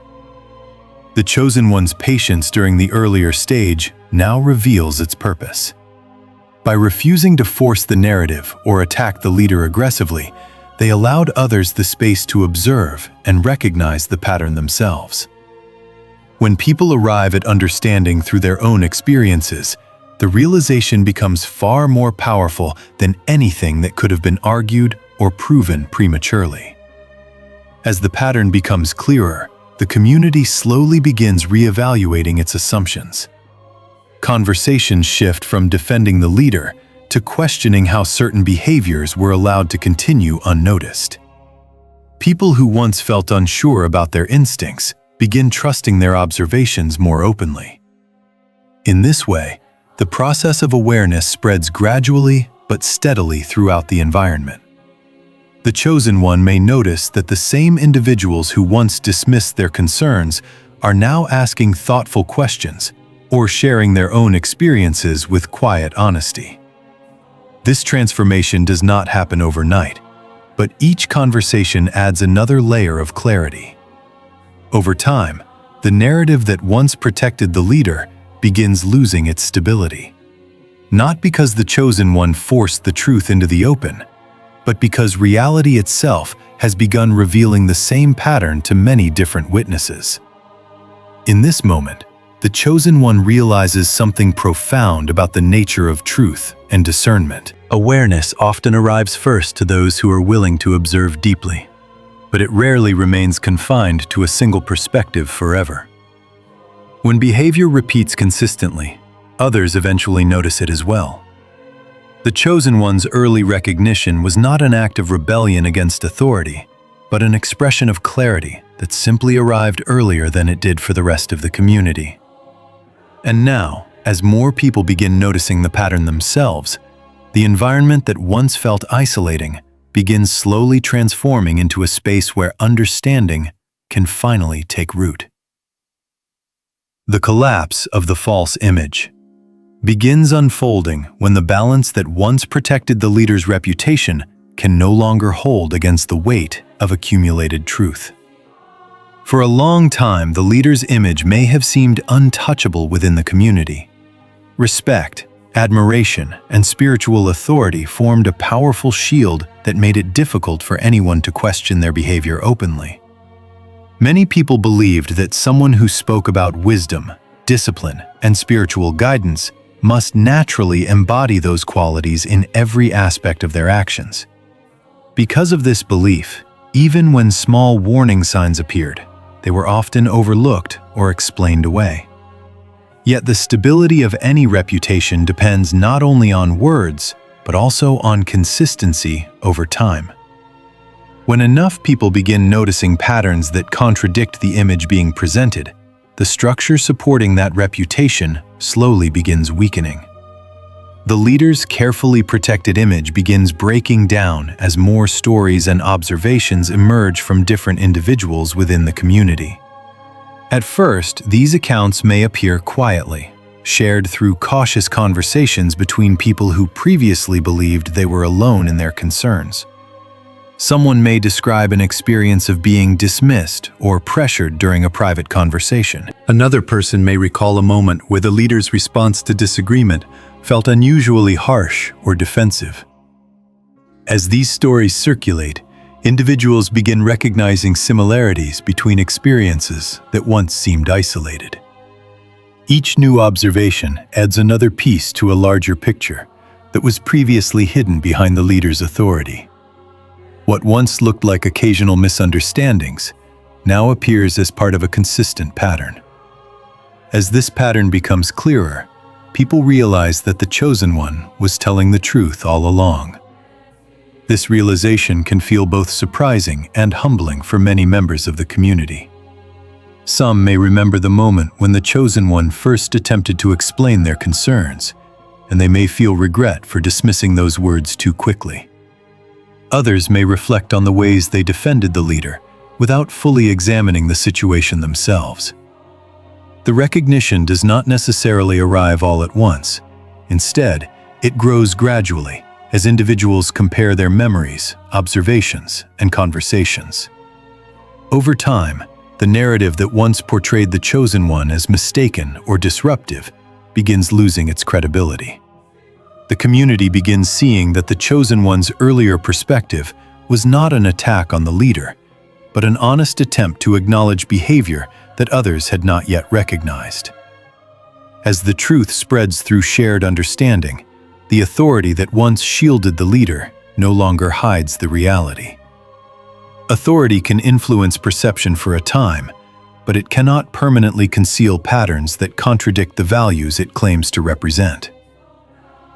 The Chosen One's patience during the earlier stage now reveals its purpose. By refusing to force the narrative or attack the leader aggressively, they allowed others the space to observe and recognize the pattern themselves. When people arrive at understanding through their own experiences, the realization becomes far more powerful than anything that could have been argued or proven prematurely. As the pattern becomes clearer, the community slowly begins reevaluating its assumptions. Conversations shift from defending the leader to questioning how certain behaviors were allowed to continue unnoticed. People who once felt unsure about their instincts begin trusting their observations more openly. In this way, the process of awareness spreads gradually but steadily throughout the environment. The Chosen One may notice that the same individuals who once dismissed their concerns are now asking thoughtful questions or sharing their own experiences with quiet honesty. This transformation does not happen overnight, but each conversation adds another layer of clarity. Over time, the narrative that once protected the leader begins losing its stability. Not because the Chosen One forced the truth into the open, but because reality itself has begun revealing the same pattern to many different witnesses. In this moment, the Chosen One realizes something profound about the nature of truth and discernment. Awareness often arrives first to those who are willing to observe deeply, but it rarely remains confined to a single perspective forever. When behavior repeats consistently, others eventually notice it as well. The Chosen One's early recognition was not an act of rebellion against authority, but an expression of clarity that simply arrived earlier than it did for the rest of the community. And now, as more people begin noticing the pattern themselves, the environment that once felt isolating begins slowly transforming into a space where understanding can finally take root. The collapse of the false image. begins unfolding when the balance that once protected the leader's reputation can no longer hold against the weight of accumulated truth. For a long time, the leader's image may have seemed untouchable within the community. Respect, admiration, and spiritual authority formed a powerful shield that made it difficult for anyone to question their behavior openly. Many people believed that someone who spoke about wisdom, discipline, and spiritual guidance must naturally embody those qualities in every aspect of their actions. Because of this belief, even when small warning signs appeared, they were often overlooked or explained away. Yet the stability of any reputation depends not only on words, but also on consistency over time. When enough people begin noticing patterns that contradict the image being presented, the structure supporting that reputation slowly begins weakening. The leader's carefully protected image begins breaking down as more stories and observations emerge from different individuals within the community. At first, these accounts may appear quietly, shared through cautious conversations between people who previously believed they were alone in their concerns. Someone may describe an experience of being dismissed or pressured during a private conversation. Another person may recall a moment where the leader's response to disagreement felt unusually harsh or defensive. As these stories circulate, individuals begin recognizing similarities between experiences that once seemed isolated. Each new observation adds another piece to a larger picture that was previously hidden behind the leader's authority. What once looked like occasional misunderstandings now appears as part of a consistent pattern. As this pattern becomes clearer, people realize that the chosen one was telling the truth all along. This realization can feel both surprising and humbling for many members of the community. Some may remember the moment when the chosen one first attempted to explain their concerns, and they may feel regret for dismissing those words too quickly. Others may reflect on the ways they defended the leader without fully examining the situation themselves. The recognition does not necessarily arrive all at once. Instead, it grows gradually as individuals compare their memories, observations, and conversations. Over time, the narrative that once portrayed the chosen one as mistaken or disruptive begins losing its credibility. The community begins seeing that the chosen one's earlier perspective was not an attack on the leader, but an honest attempt to acknowledge behavior that others had not yet recognized. As the truth spreads through shared understanding, the authority that once shielded the leader no longer hides the reality. Authority can influence perception for a time, but it cannot permanently conceal patterns that contradict the values it claims to represent.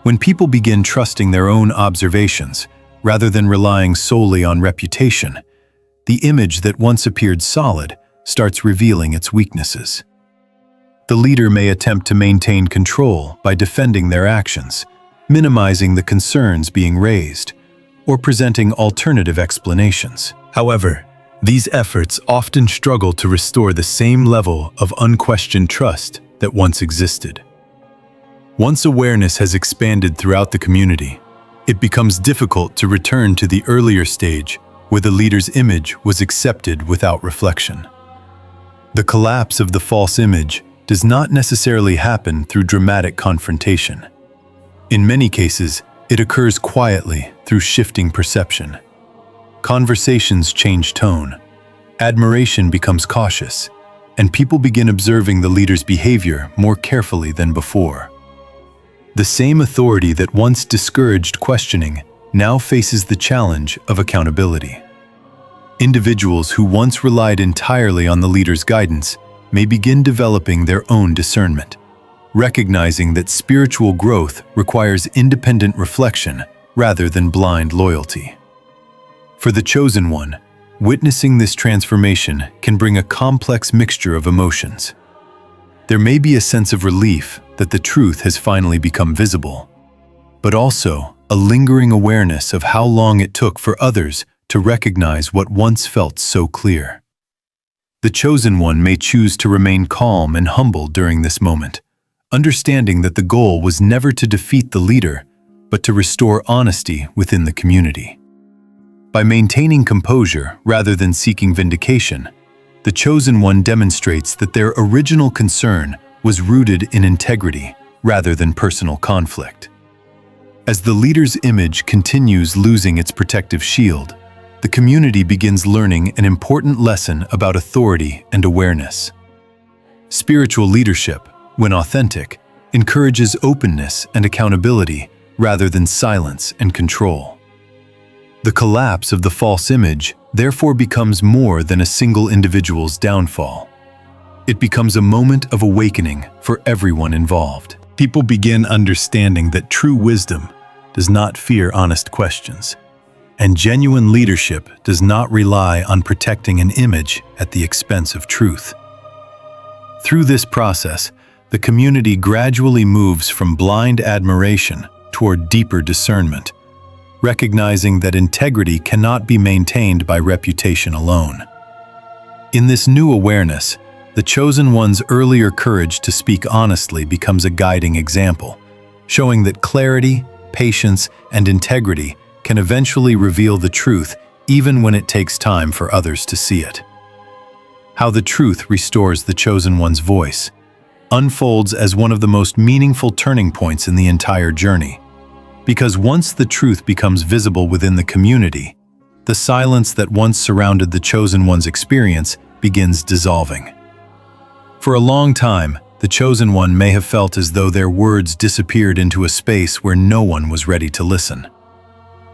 When people begin trusting their own observations, rather than relying solely on reputation, the image that once appeared solid starts revealing its weaknesses. The leader may attempt to maintain control by defending their actions, minimizing the concerns being raised, or presenting alternative explanations. However, these efforts often struggle to restore the same level of unquestioned trust that once existed. Once awareness has expanded throughout the community, it becomes difficult to return to the earlier stage where the leader's image was accepted without reflection. The collapse of the false image does not necessarily happen through dramatic confrontation. In many cases, it occurs quietly through shifting perception. Conversations change tone, admiration becomes cautious, and people begin observing the leader's behavior more carefully than before. The same authority that once discouraged questioning now faces the challenge of accountability. Individuals who once relied entirely on the leader's guidance may begin developing their own discernment, recognizing that spiritual growth requires independent reflection rather than blind loyalty. For the chosen one, witnessing this transformation can bring a complex mixture of emotions. There may be a sense of relief that the truth has finally become visible, but also a lingering awareness of how long it took for others to recognize what once felt so clear. The chosen one may choose to remain calm and humble during this moment, understanding that the goal was never to defeat the leader, but to restore honesty within the community. By maintaining composure rather than seeking vindication, the chosen one demonstrates that their original concern was rooted in integrity rather than personal conflict. As the leader's image continues losing its protective shield, the community begins learning an important lesson about authority and awareness. Spiritual leadership, when authentic, encourages openness and accountability rather than silence and control. The collapse of the false image therefore becomes more than a single individual's downfall. It becomes a moment of awakening for everyone involved. People begin understanding that true wisdom does not fear honest questions, and genuine leadership does not rely on protecting an image at the expense of truth. Through this process, the community gradually moves from blind admiration toward deeper discernment, recognizing that integrity cannot be maintained by reputation alone. In this new awareness, the chosen one's earlier courage to speak honestly becomes a guiding example, showing that clarity, patience, and integrity can eventually reveal the truth even when it takes time for others to see it. How the truth restores the chosen one's voice unfolds as one of the most meaningful turning points in the entire journey. Because once the truth becomes visible within the community, the silence that once surrounded the chosen one's experience begins dissolving. For a long time, the chosen one may have felt as though their words disappeared into a space where no one was ready to listen.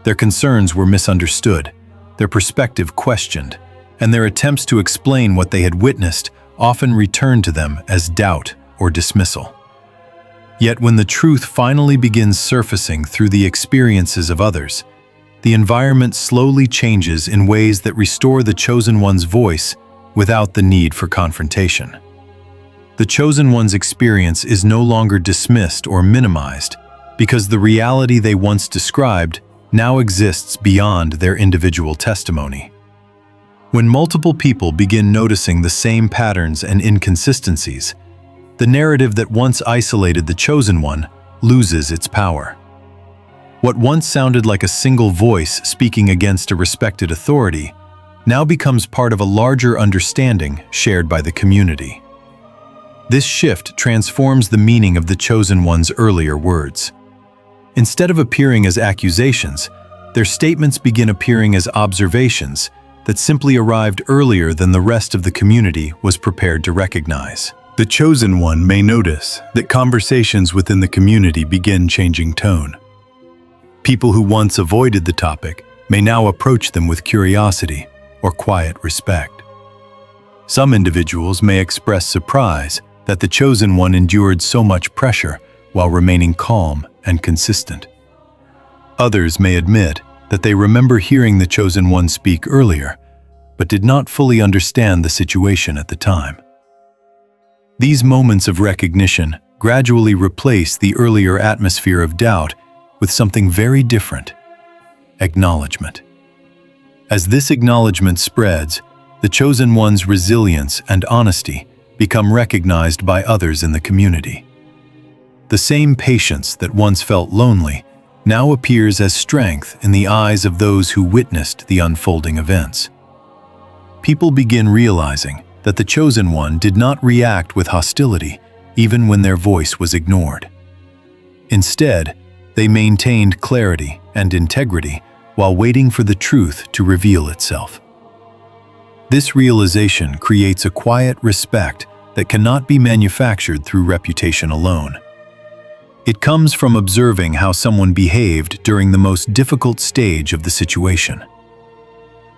Their concerns were misunderstood, their perspective questioned, and their attempts to explain what they had witnessed often returned to them as doubt or dismissal. Yet when the truth finally begins surfacing through the experiences of others, the environment slowly changes in ways that restore the chosen one's voice without the need for confrontation. The chosen one's experience is no longer dismissed or minimized because the reality they once described now exists beyond their individual testimony. When multiple people begin noticing the same patterns and inconsistencies, the narrative that once isolated the chosen one loses its power. What once sounded like a single voice speaking against a respected authority now becomes part of a larger understanding shared by the community. This shift transforms the meaning of the chosen one's earlier words. Instead of appearing as accusations, their statements begin appearing as observations that simply arrived earlier than the rest of the community was prepared to recognize. The chosen one may notice that conversations within the community begin changing tone. People who once avoided the topic may now approach them with curiosity or quiet respect. Some individuals may express surprise that the chosen one endured so much pressure while remaining calm and consistent. Others may admit that they remember hearing the chosen one speak earlier, but did not fully understand the situation at the time. These moments of recognition gradually replace the earlier atmosphere of doubt with something very different: acknowledgement. As this acknowledgement spreads, the chosen one's resilience and honesty become recognized by others in the community. The same patience that once felt lonely now appears as strength in the eyes of those who witnessed the unfolding events. People begin realizing that the chosen one did not react with hostility even when their voice was ignored. Instead, they maintained clarity and integrity while waiting for the truth to reveal itself. This realization creates a quiet respect that cannot be manufactured through reputation alone. It comes from observing how someone behaved during the most difficult stage of the situation.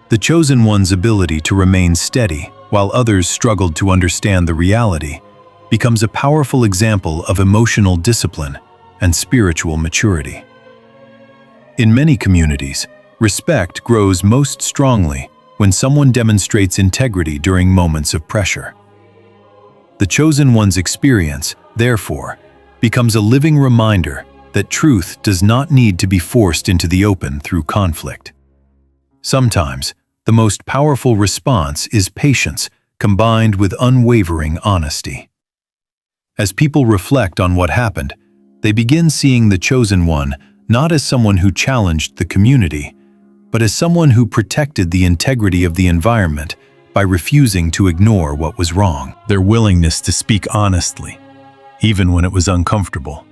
The chosen one's ability to remain steady while others struggled to understand the reality becomes a powerful example of emotional discipline and spiritual maturity. In many communities, respect grows most strongly when someone demonstrates integrity during moments of pressure. The chosen one's experience, therefore, becomes a living reminder that truth does not need to be forced into the open through conflict. Sometimes, the most powerful response is patience combined with unwavering honesty. As people reflect on what happened, they begin seeing the chosen one not as someone who challenged the community, but as someone who protected the integrity of the environment by refusing to ignore what was wrong. Their willingness to speak honestly, even when it was uncomfortable,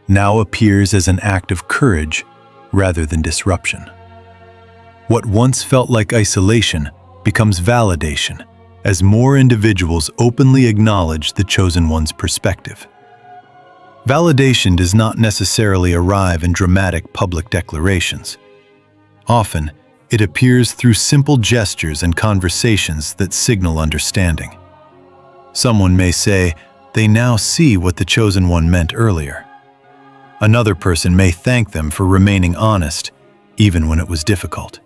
now appears as an act of courage rather than disruption. What once felt like isolation becomes validation as more individuals openly acknowledge the chosen one's perspective. Validation does not necessarily arrive in dramatic public declarations. Often, it appears through simple gestures and conversations that signal understanding. Someone may say they now see what the chosen one meant earlier. Another person may thank them for remaining honest, even when it was difficult.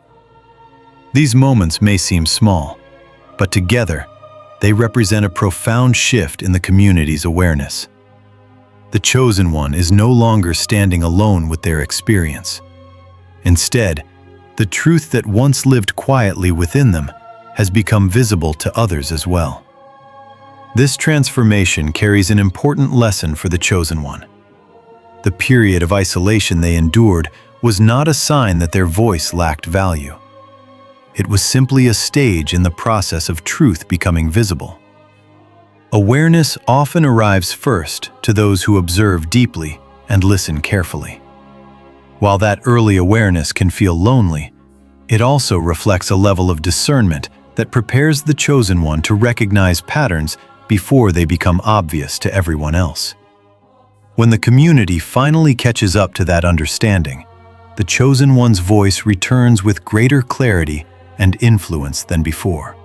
These moments may seem small, but together, they represent a profound shift in the community's awareness. The chosen one is no longer standing alone with their experience. Instead, the truth that once lived quietly within them has become visible to others as well. This transformation carries an important lesson for the chosen one. The period of isolation they endured was not a sign that their voice lacked value. It was simply a stage in the process of truth becoming visible. Awareness often arrives first to those who observe deeply and listen carefully. While that early awareness can feel lonely, it also reflects a level of discernment that prepares the chosen one to recognize patterns before they become obvious to everyone else. When the community finally catches up to that understanding, the chosen one's voice returns with greater clarity and influence than before.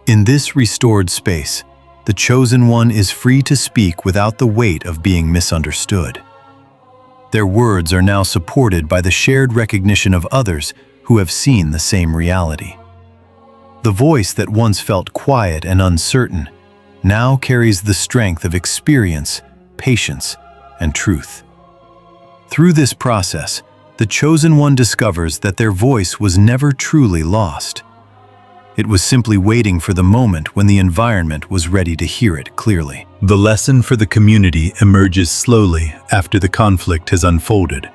In this restored space, the chosen one is free to speak without the weight of being misunderstood. Their words are now supported by the shared recognition of others who have seen the same reality. The voice that once felt quiet and uncertain now carries the strength of experience, patience, and truth. Through this process, the chosen one discovers that their voice was never truly lost. It was simply waiting for the moment when the environment was ready to hear it clearly. The lesson for the community emerges slowly after the conflict has unfolded,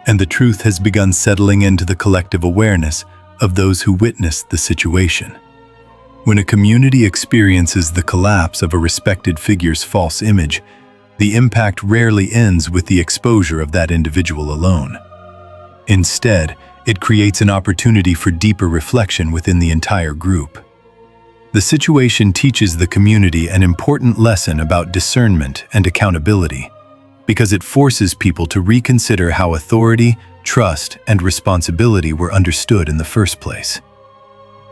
and the truth has begun settling into the collective awareness of those who witnessed the situation. When a community experiences the collapse of a respected figure's false image, the impact rarely ends with the exposure of that individual alone. Instead, it creates an opportunity for deeper reflection within the entire group. The situation teaches the community an important lesson about discernment and accountability, because it forces people to reconsider how authority, trust, and responsibility were understood in the first place.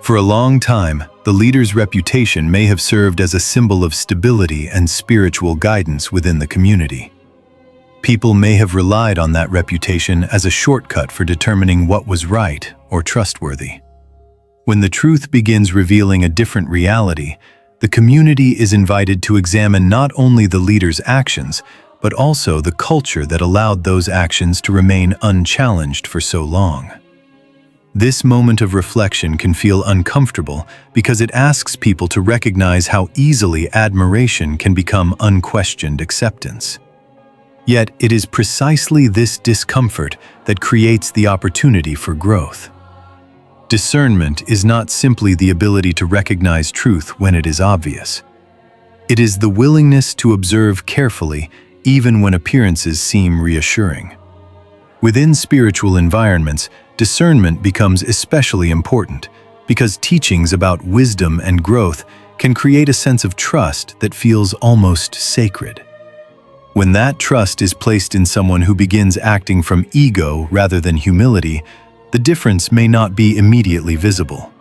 For a long time, the leader's reputation may have served as a symbol of stability and spiritual guidance within the community. People may have relied on that reputation as a shortcut for determining what was right or trustworthy. When the truth begins revealing a different reality, the community is invited to examine not only the leader's actions, but also the culture that allowed those actions to remain unchallenged for so long. This moment of reflection can feel uncomfortable because it asks people to recognize how easily admiration can become unquestioned acceptance. Yet it is precisely this discomfort that creates the opportunity for growth. Discernment is not simply the ability to recognize truth when it is obvious. It is the willingness to observe carefully even when appearances seem reassuring. Within spiritual environments, discernment becomes especially important because teachings about wisdom and growth can create a sense of trust that feels almost sacred. When that trust is placed in someone who begins acting from ego rather than humility, the difference may not be immediately visible.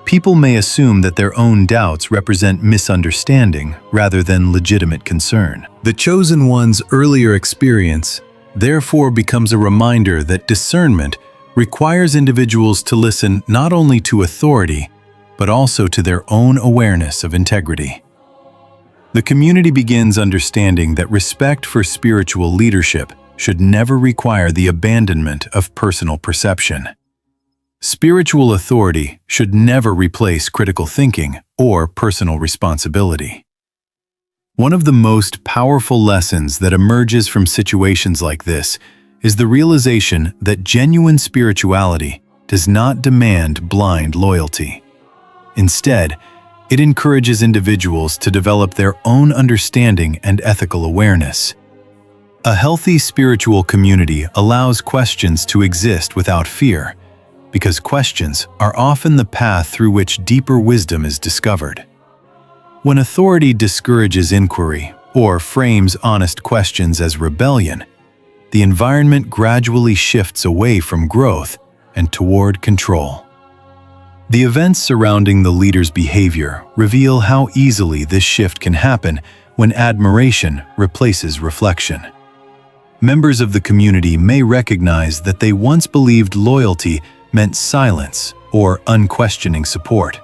People may assume that their own doubts represent misunderstanding rather than legitimate concern. The chosen one's earlier experience therefore becomes a reminder that discernment requires individuals to listen not only to authority, but also to their own awareness of integrity. The community begins understanding that respect for spiritual leadership should never require the abandonment of personal perception. Spiritual authority should never replace critical thinking or personal responsibility. One of the most powerful lessons that emerges from situations like this is the realization that genuine spirituality does not demand blind loyalty. Instead, it encourages individuals to develop their own understanding and ethical awareness. A healthy spiritual community allows questions to exist without fear, because questions are often the path through which deeper wisdom is discovered. When authority discourages inquiry or frames honest questions as rebellion, the environment gradually shifts away from growth and toward control. The events surrounding the leader's behavior reveal how easily this shift can happen when admiration replaces reflection. Members of the community may recognize that they once believed loyalty meant silence or unquestioning support.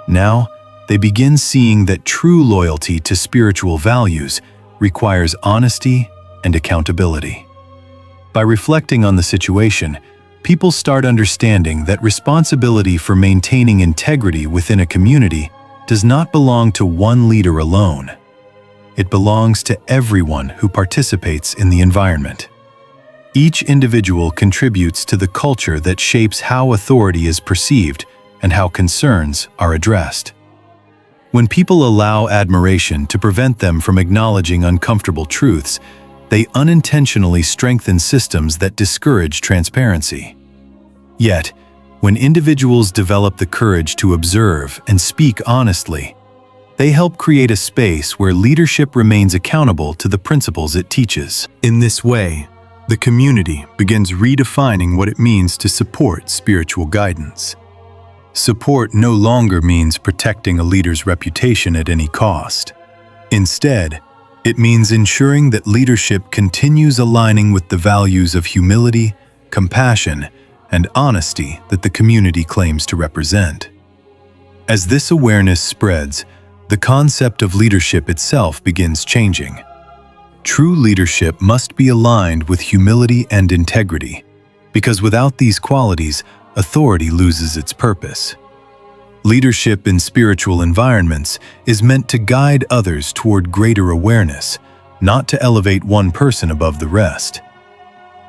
Now, they begin seeing that true loyalty to spiritual values requires honesty and accountability. By reflecting on the situation, people start understanding that responsibility for maintaining integrity within a community does not belong to one leader alone. It belongs to everyone who participates in the environment. Each individual contributes to the culture that shapes how authority is perceived and how concerns are addressed. When people allow admiration to prevent them from acknowledging uncomfortable truths, they unintentionally strengthen systems that discourage transparency. Yet, when individuals develop the courage to observe and speak honestly, they help create a space where leadership remains accountable to the principles it teaches. In this way, the community begins redefining what it means to support spiritual guidance. Support no longer means protecting a leader's reputation at any cost. Instead, it means ensuring that leadership continues aligning with the values of humility, compassion, and honesty that the community claims to represent. As this awareness spreads, the concept of leadership itself begins changing. True leadership must be aligned with humility and integrity, because without these qualities, authority loses its purpose. Leadership in spiritual environments is meant to guide others toward greater awareness, not to elevate one person above the rest.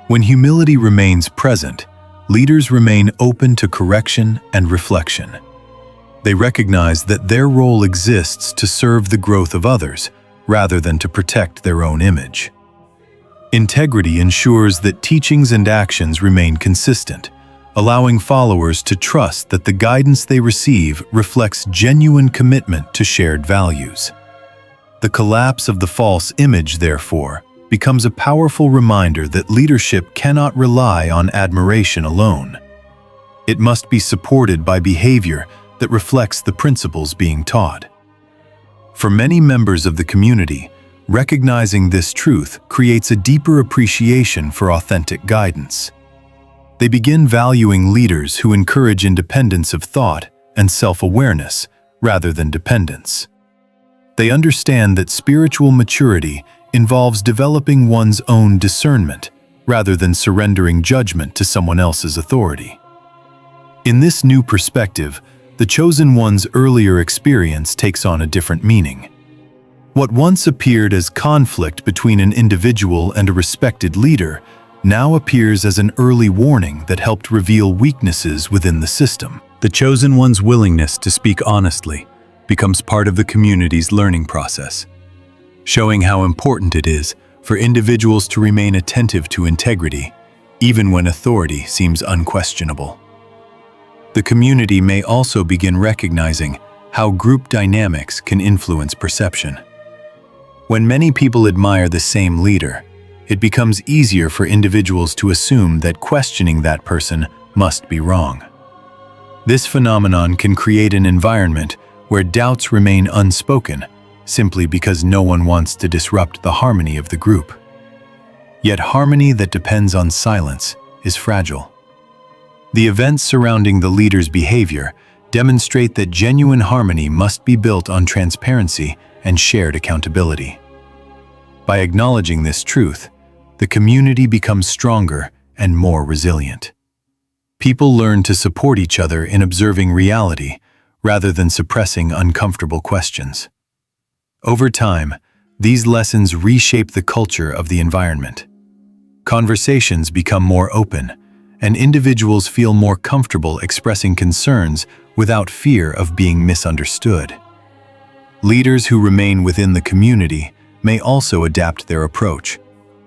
When humility remains present, leaders remain open to correction and reflection. They recognize that their role exists to serve the growth of others, rather than to protect their own image. Integrity ensures that teachings and actions remain consistent, allowing followers to trust that the guidance they receive reflects genuine commitment to shared values. The collapse of the false image, therefore, becomes a powerful reminder that leadership cannot rely on admiration alone. It must be supported by behavior that reflects the principles being taught. For many members of the community, recognizing this truth creates a deeper appreciation for authentic guidance. They begin valuing leaders who encourage independence of thought and self-awareness rather than dependence. They understand that spiritual maturity involves developing one's own discernment rather than surrendering judgment to someone else's authority. In this new perspective, the chosen one's earlier experience takes on a different meaning. What once appeared as conflict between an individual and a respected leader now appears as an early warning that helped reveal weaknesses within the system. The chosen one's willingness to speak honestly becomes part of the community's learning process, showing how important it is for individuals to remain attentive to integrity, even when authority seems unquestionable. The community may also begin recognizing how group dynamics can influence perception. When many people admire the same leader, it becomes easier for individuals to assume that questioning that person must be wrong. This phenomenon can create an environment where doubts remain unspoken simply because no one wants to disrupt the harmony of the group. Yet harmony that depends on silence is fragile. The events surrounding the leader's behavior demonstrate that genuine harmony must be built on transparency and shared accountability. By acknowledging this truth, the community becomes stronger and more resilient. People learn to support each other in observing reality rather than suppressing uncomfortable questions. Over time, these lessons reshape the culture of the environment. Conversations become more open, and individuals feel more comfortable expressing concerns without fear of being misunderstood. Leaders who remain within the community may also adapt their approach,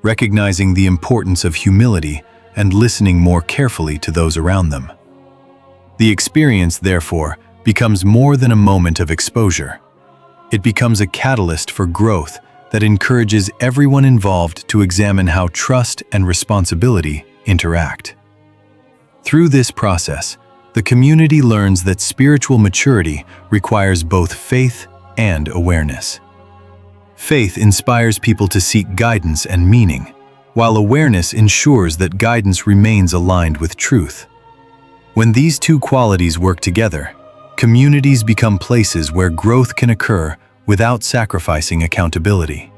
recognizing the importance of humility and listening more carefully to those around them. The experience, therefore, becomes more than a moment of exposure. It becomes a catalyst for growth that encourages everyone involved to examine how trust and responsibility interact. Through this process, the community learns that spiritual maturity requires both faith and awareness. Faith inspires people to seek guidance and meaning, while awareness ensures that guidance remains aligned with truth. When these two qualities work together, communities become places where growth can occur without sacrificing accountability.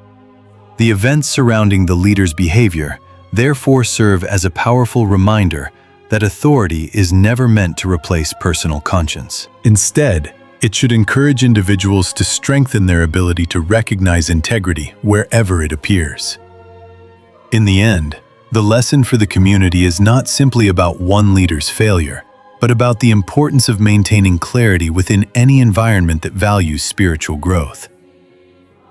The events surrounding the leader's behavior therefore serve as a powerful reminder that authority is never meant to replace personal conscience. Instead, it should encourage individuals to strengthen their ability to recognize integrity wherever it appears. In the end, the lesson for the community is not simply about one leader's failure, but about the importance of maintaining clarity within any environment that values spiritual growth.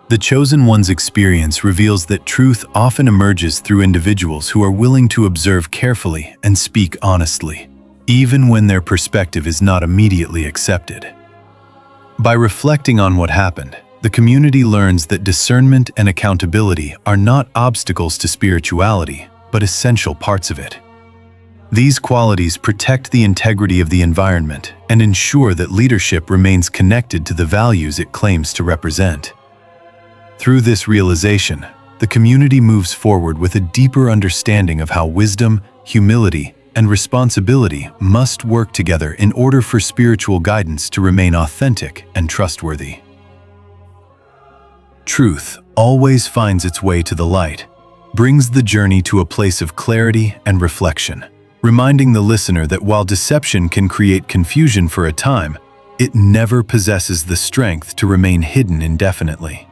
The Chosen One's experience reveals that truth often emerges through individuals who are willing to observe carefully and speak honestly, even when their perspective is not immediately accepted. By reflecting on what happened, the community learns that discernment and accountability are not obstacles to spirituality, but essential parts of it. These qualities protect the integrity of the environment and ensure that leadership remains connected to the values it claims to represent. Through this realization, the community moves forward with a deeper understanding of how wisdom, humility, and responsibility must work together in order for spiritual guidance to remain authentic and trustworthy. Truth always finds its way to the light, brings the journey to a place of clarity and reflection, reminding the listener that while deception can create confusion for a time, it never possesses the strength to remain hidden indefinitely.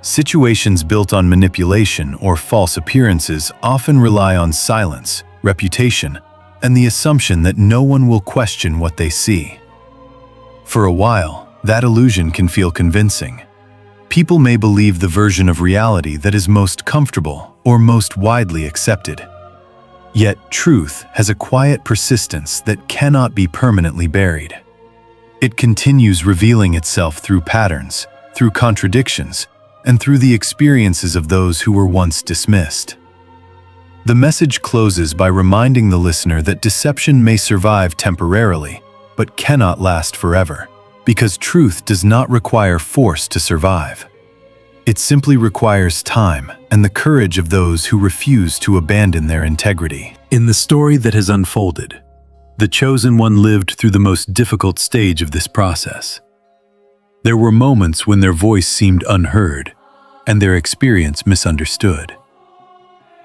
Situations built on manipulation or false appearances often rely on silence, reputation, and the assumption that no one will question what they see. For a while, that illusion can feel convincing. People may believe the version of reality that is most comfortable or most widely accepted. Yet, truth has a quiet persistence that cannot be permanently buried. It continues revealing itself through patterns, through contradictions, and through the experiences of those who were once dismissed. The message closes by reminding the listener that deception may survive temporarily, but cannot last forever, because truth does not require force to survive. It simply requires time and the courage of those who refuse to abandon their integrity. In the story that has unfolded, the Chosen One lived through the most difficult stage of this process. There were moments when their voice seemed unheard and their experience misunderstood.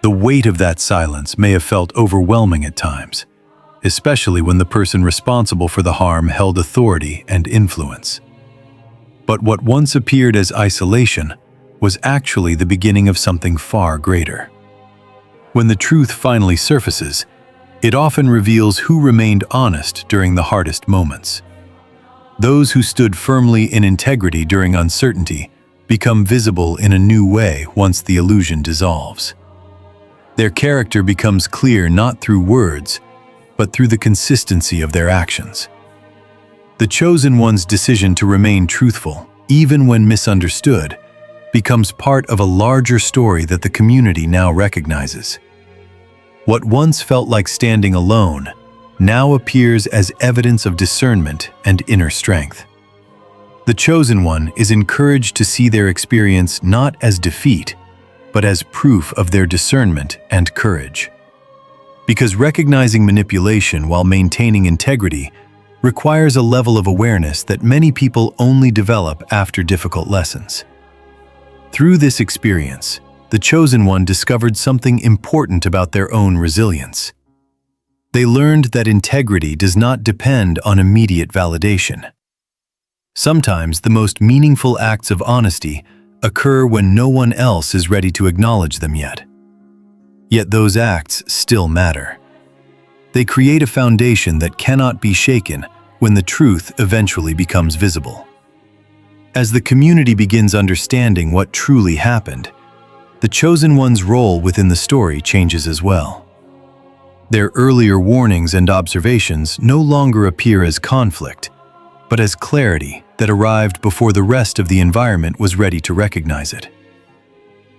The weight of that silence may have felt overwhelming at times, especially when the person responsible for the harm held authority and influence. But what once appeared as isolation was actually the beginning of something far greater. When the truth finally surfaces, it often reveals who remained honest during the hardest moments. Those who stood firmly in integrity during uncertainty become visible in a new way once the illusion dissolves. Their character becomes clear not through words, but through the consistency of their actions. The Chosen One's decision to remain truthful, even when misunderstood, becomes part of a larger story that the community now recognizes. What once felt like standing alone now appears as evidence of discernment and inner strength. The Chosen One is encouraged to see their experience not as defeat, but as proof of their discernment and courage. Because recognizing manipulation while maintaining integrity requires a level of awareness that many people only develop after difficult lessons. Through this experience, the Chosen One discovered something important about their own resilience. They learned that integrity does not depend on immediate validation. Sometimes the most meaningful acts of honesty occur when no one else is ready to acknowledge them yet. Yet those acts still matter. They create a foundation that cannot be shaken when the truth eventually becomes visible. As the community begins understanding what truly happened, the chosen one's role within the story changes as well. Their earlier warnings and observations no longer appear as conflict, but as clarity that arrived before the rest of the environment was ready to recognize it.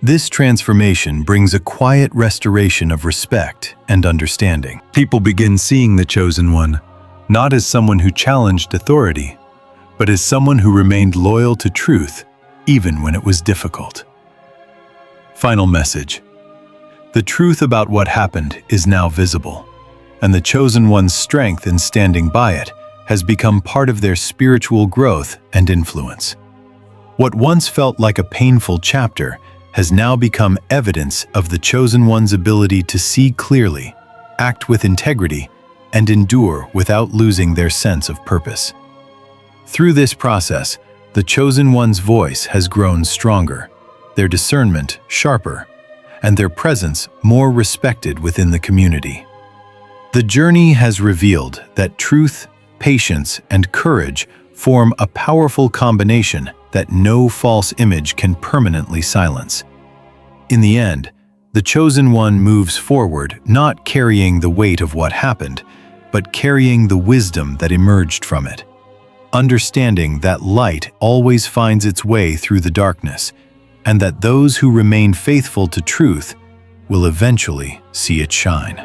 This transformation brings a quiet restoration of respect and understanding. People begin seeing the chosen one not as someone who challenged authority, but as someone who remained loyal to truth even when it was difficult. Final message. The truth about what happened is now visible, and the chosen one's strength in standing by it has become part of their spiritual growth and influence. What once felt like a painful chapter has now become evidence of the chosen one's ability to see clearly, act with integrity, and endure without losing their sense of purpose. Through this process, the chosen one's voice has grown stronger, their discernment sharper, and their presence more respected within the community. The journey has revealed that truth, patience, and courage form a powerful combination that no false image can permanently silence. In the end, the chosen one moves forward not carrying the weight of what happened, but carrying the wisdom that emerged from it. Understanding that light always finds its way through the darkness, and that those who remain faithful to truth will eventually see it shine.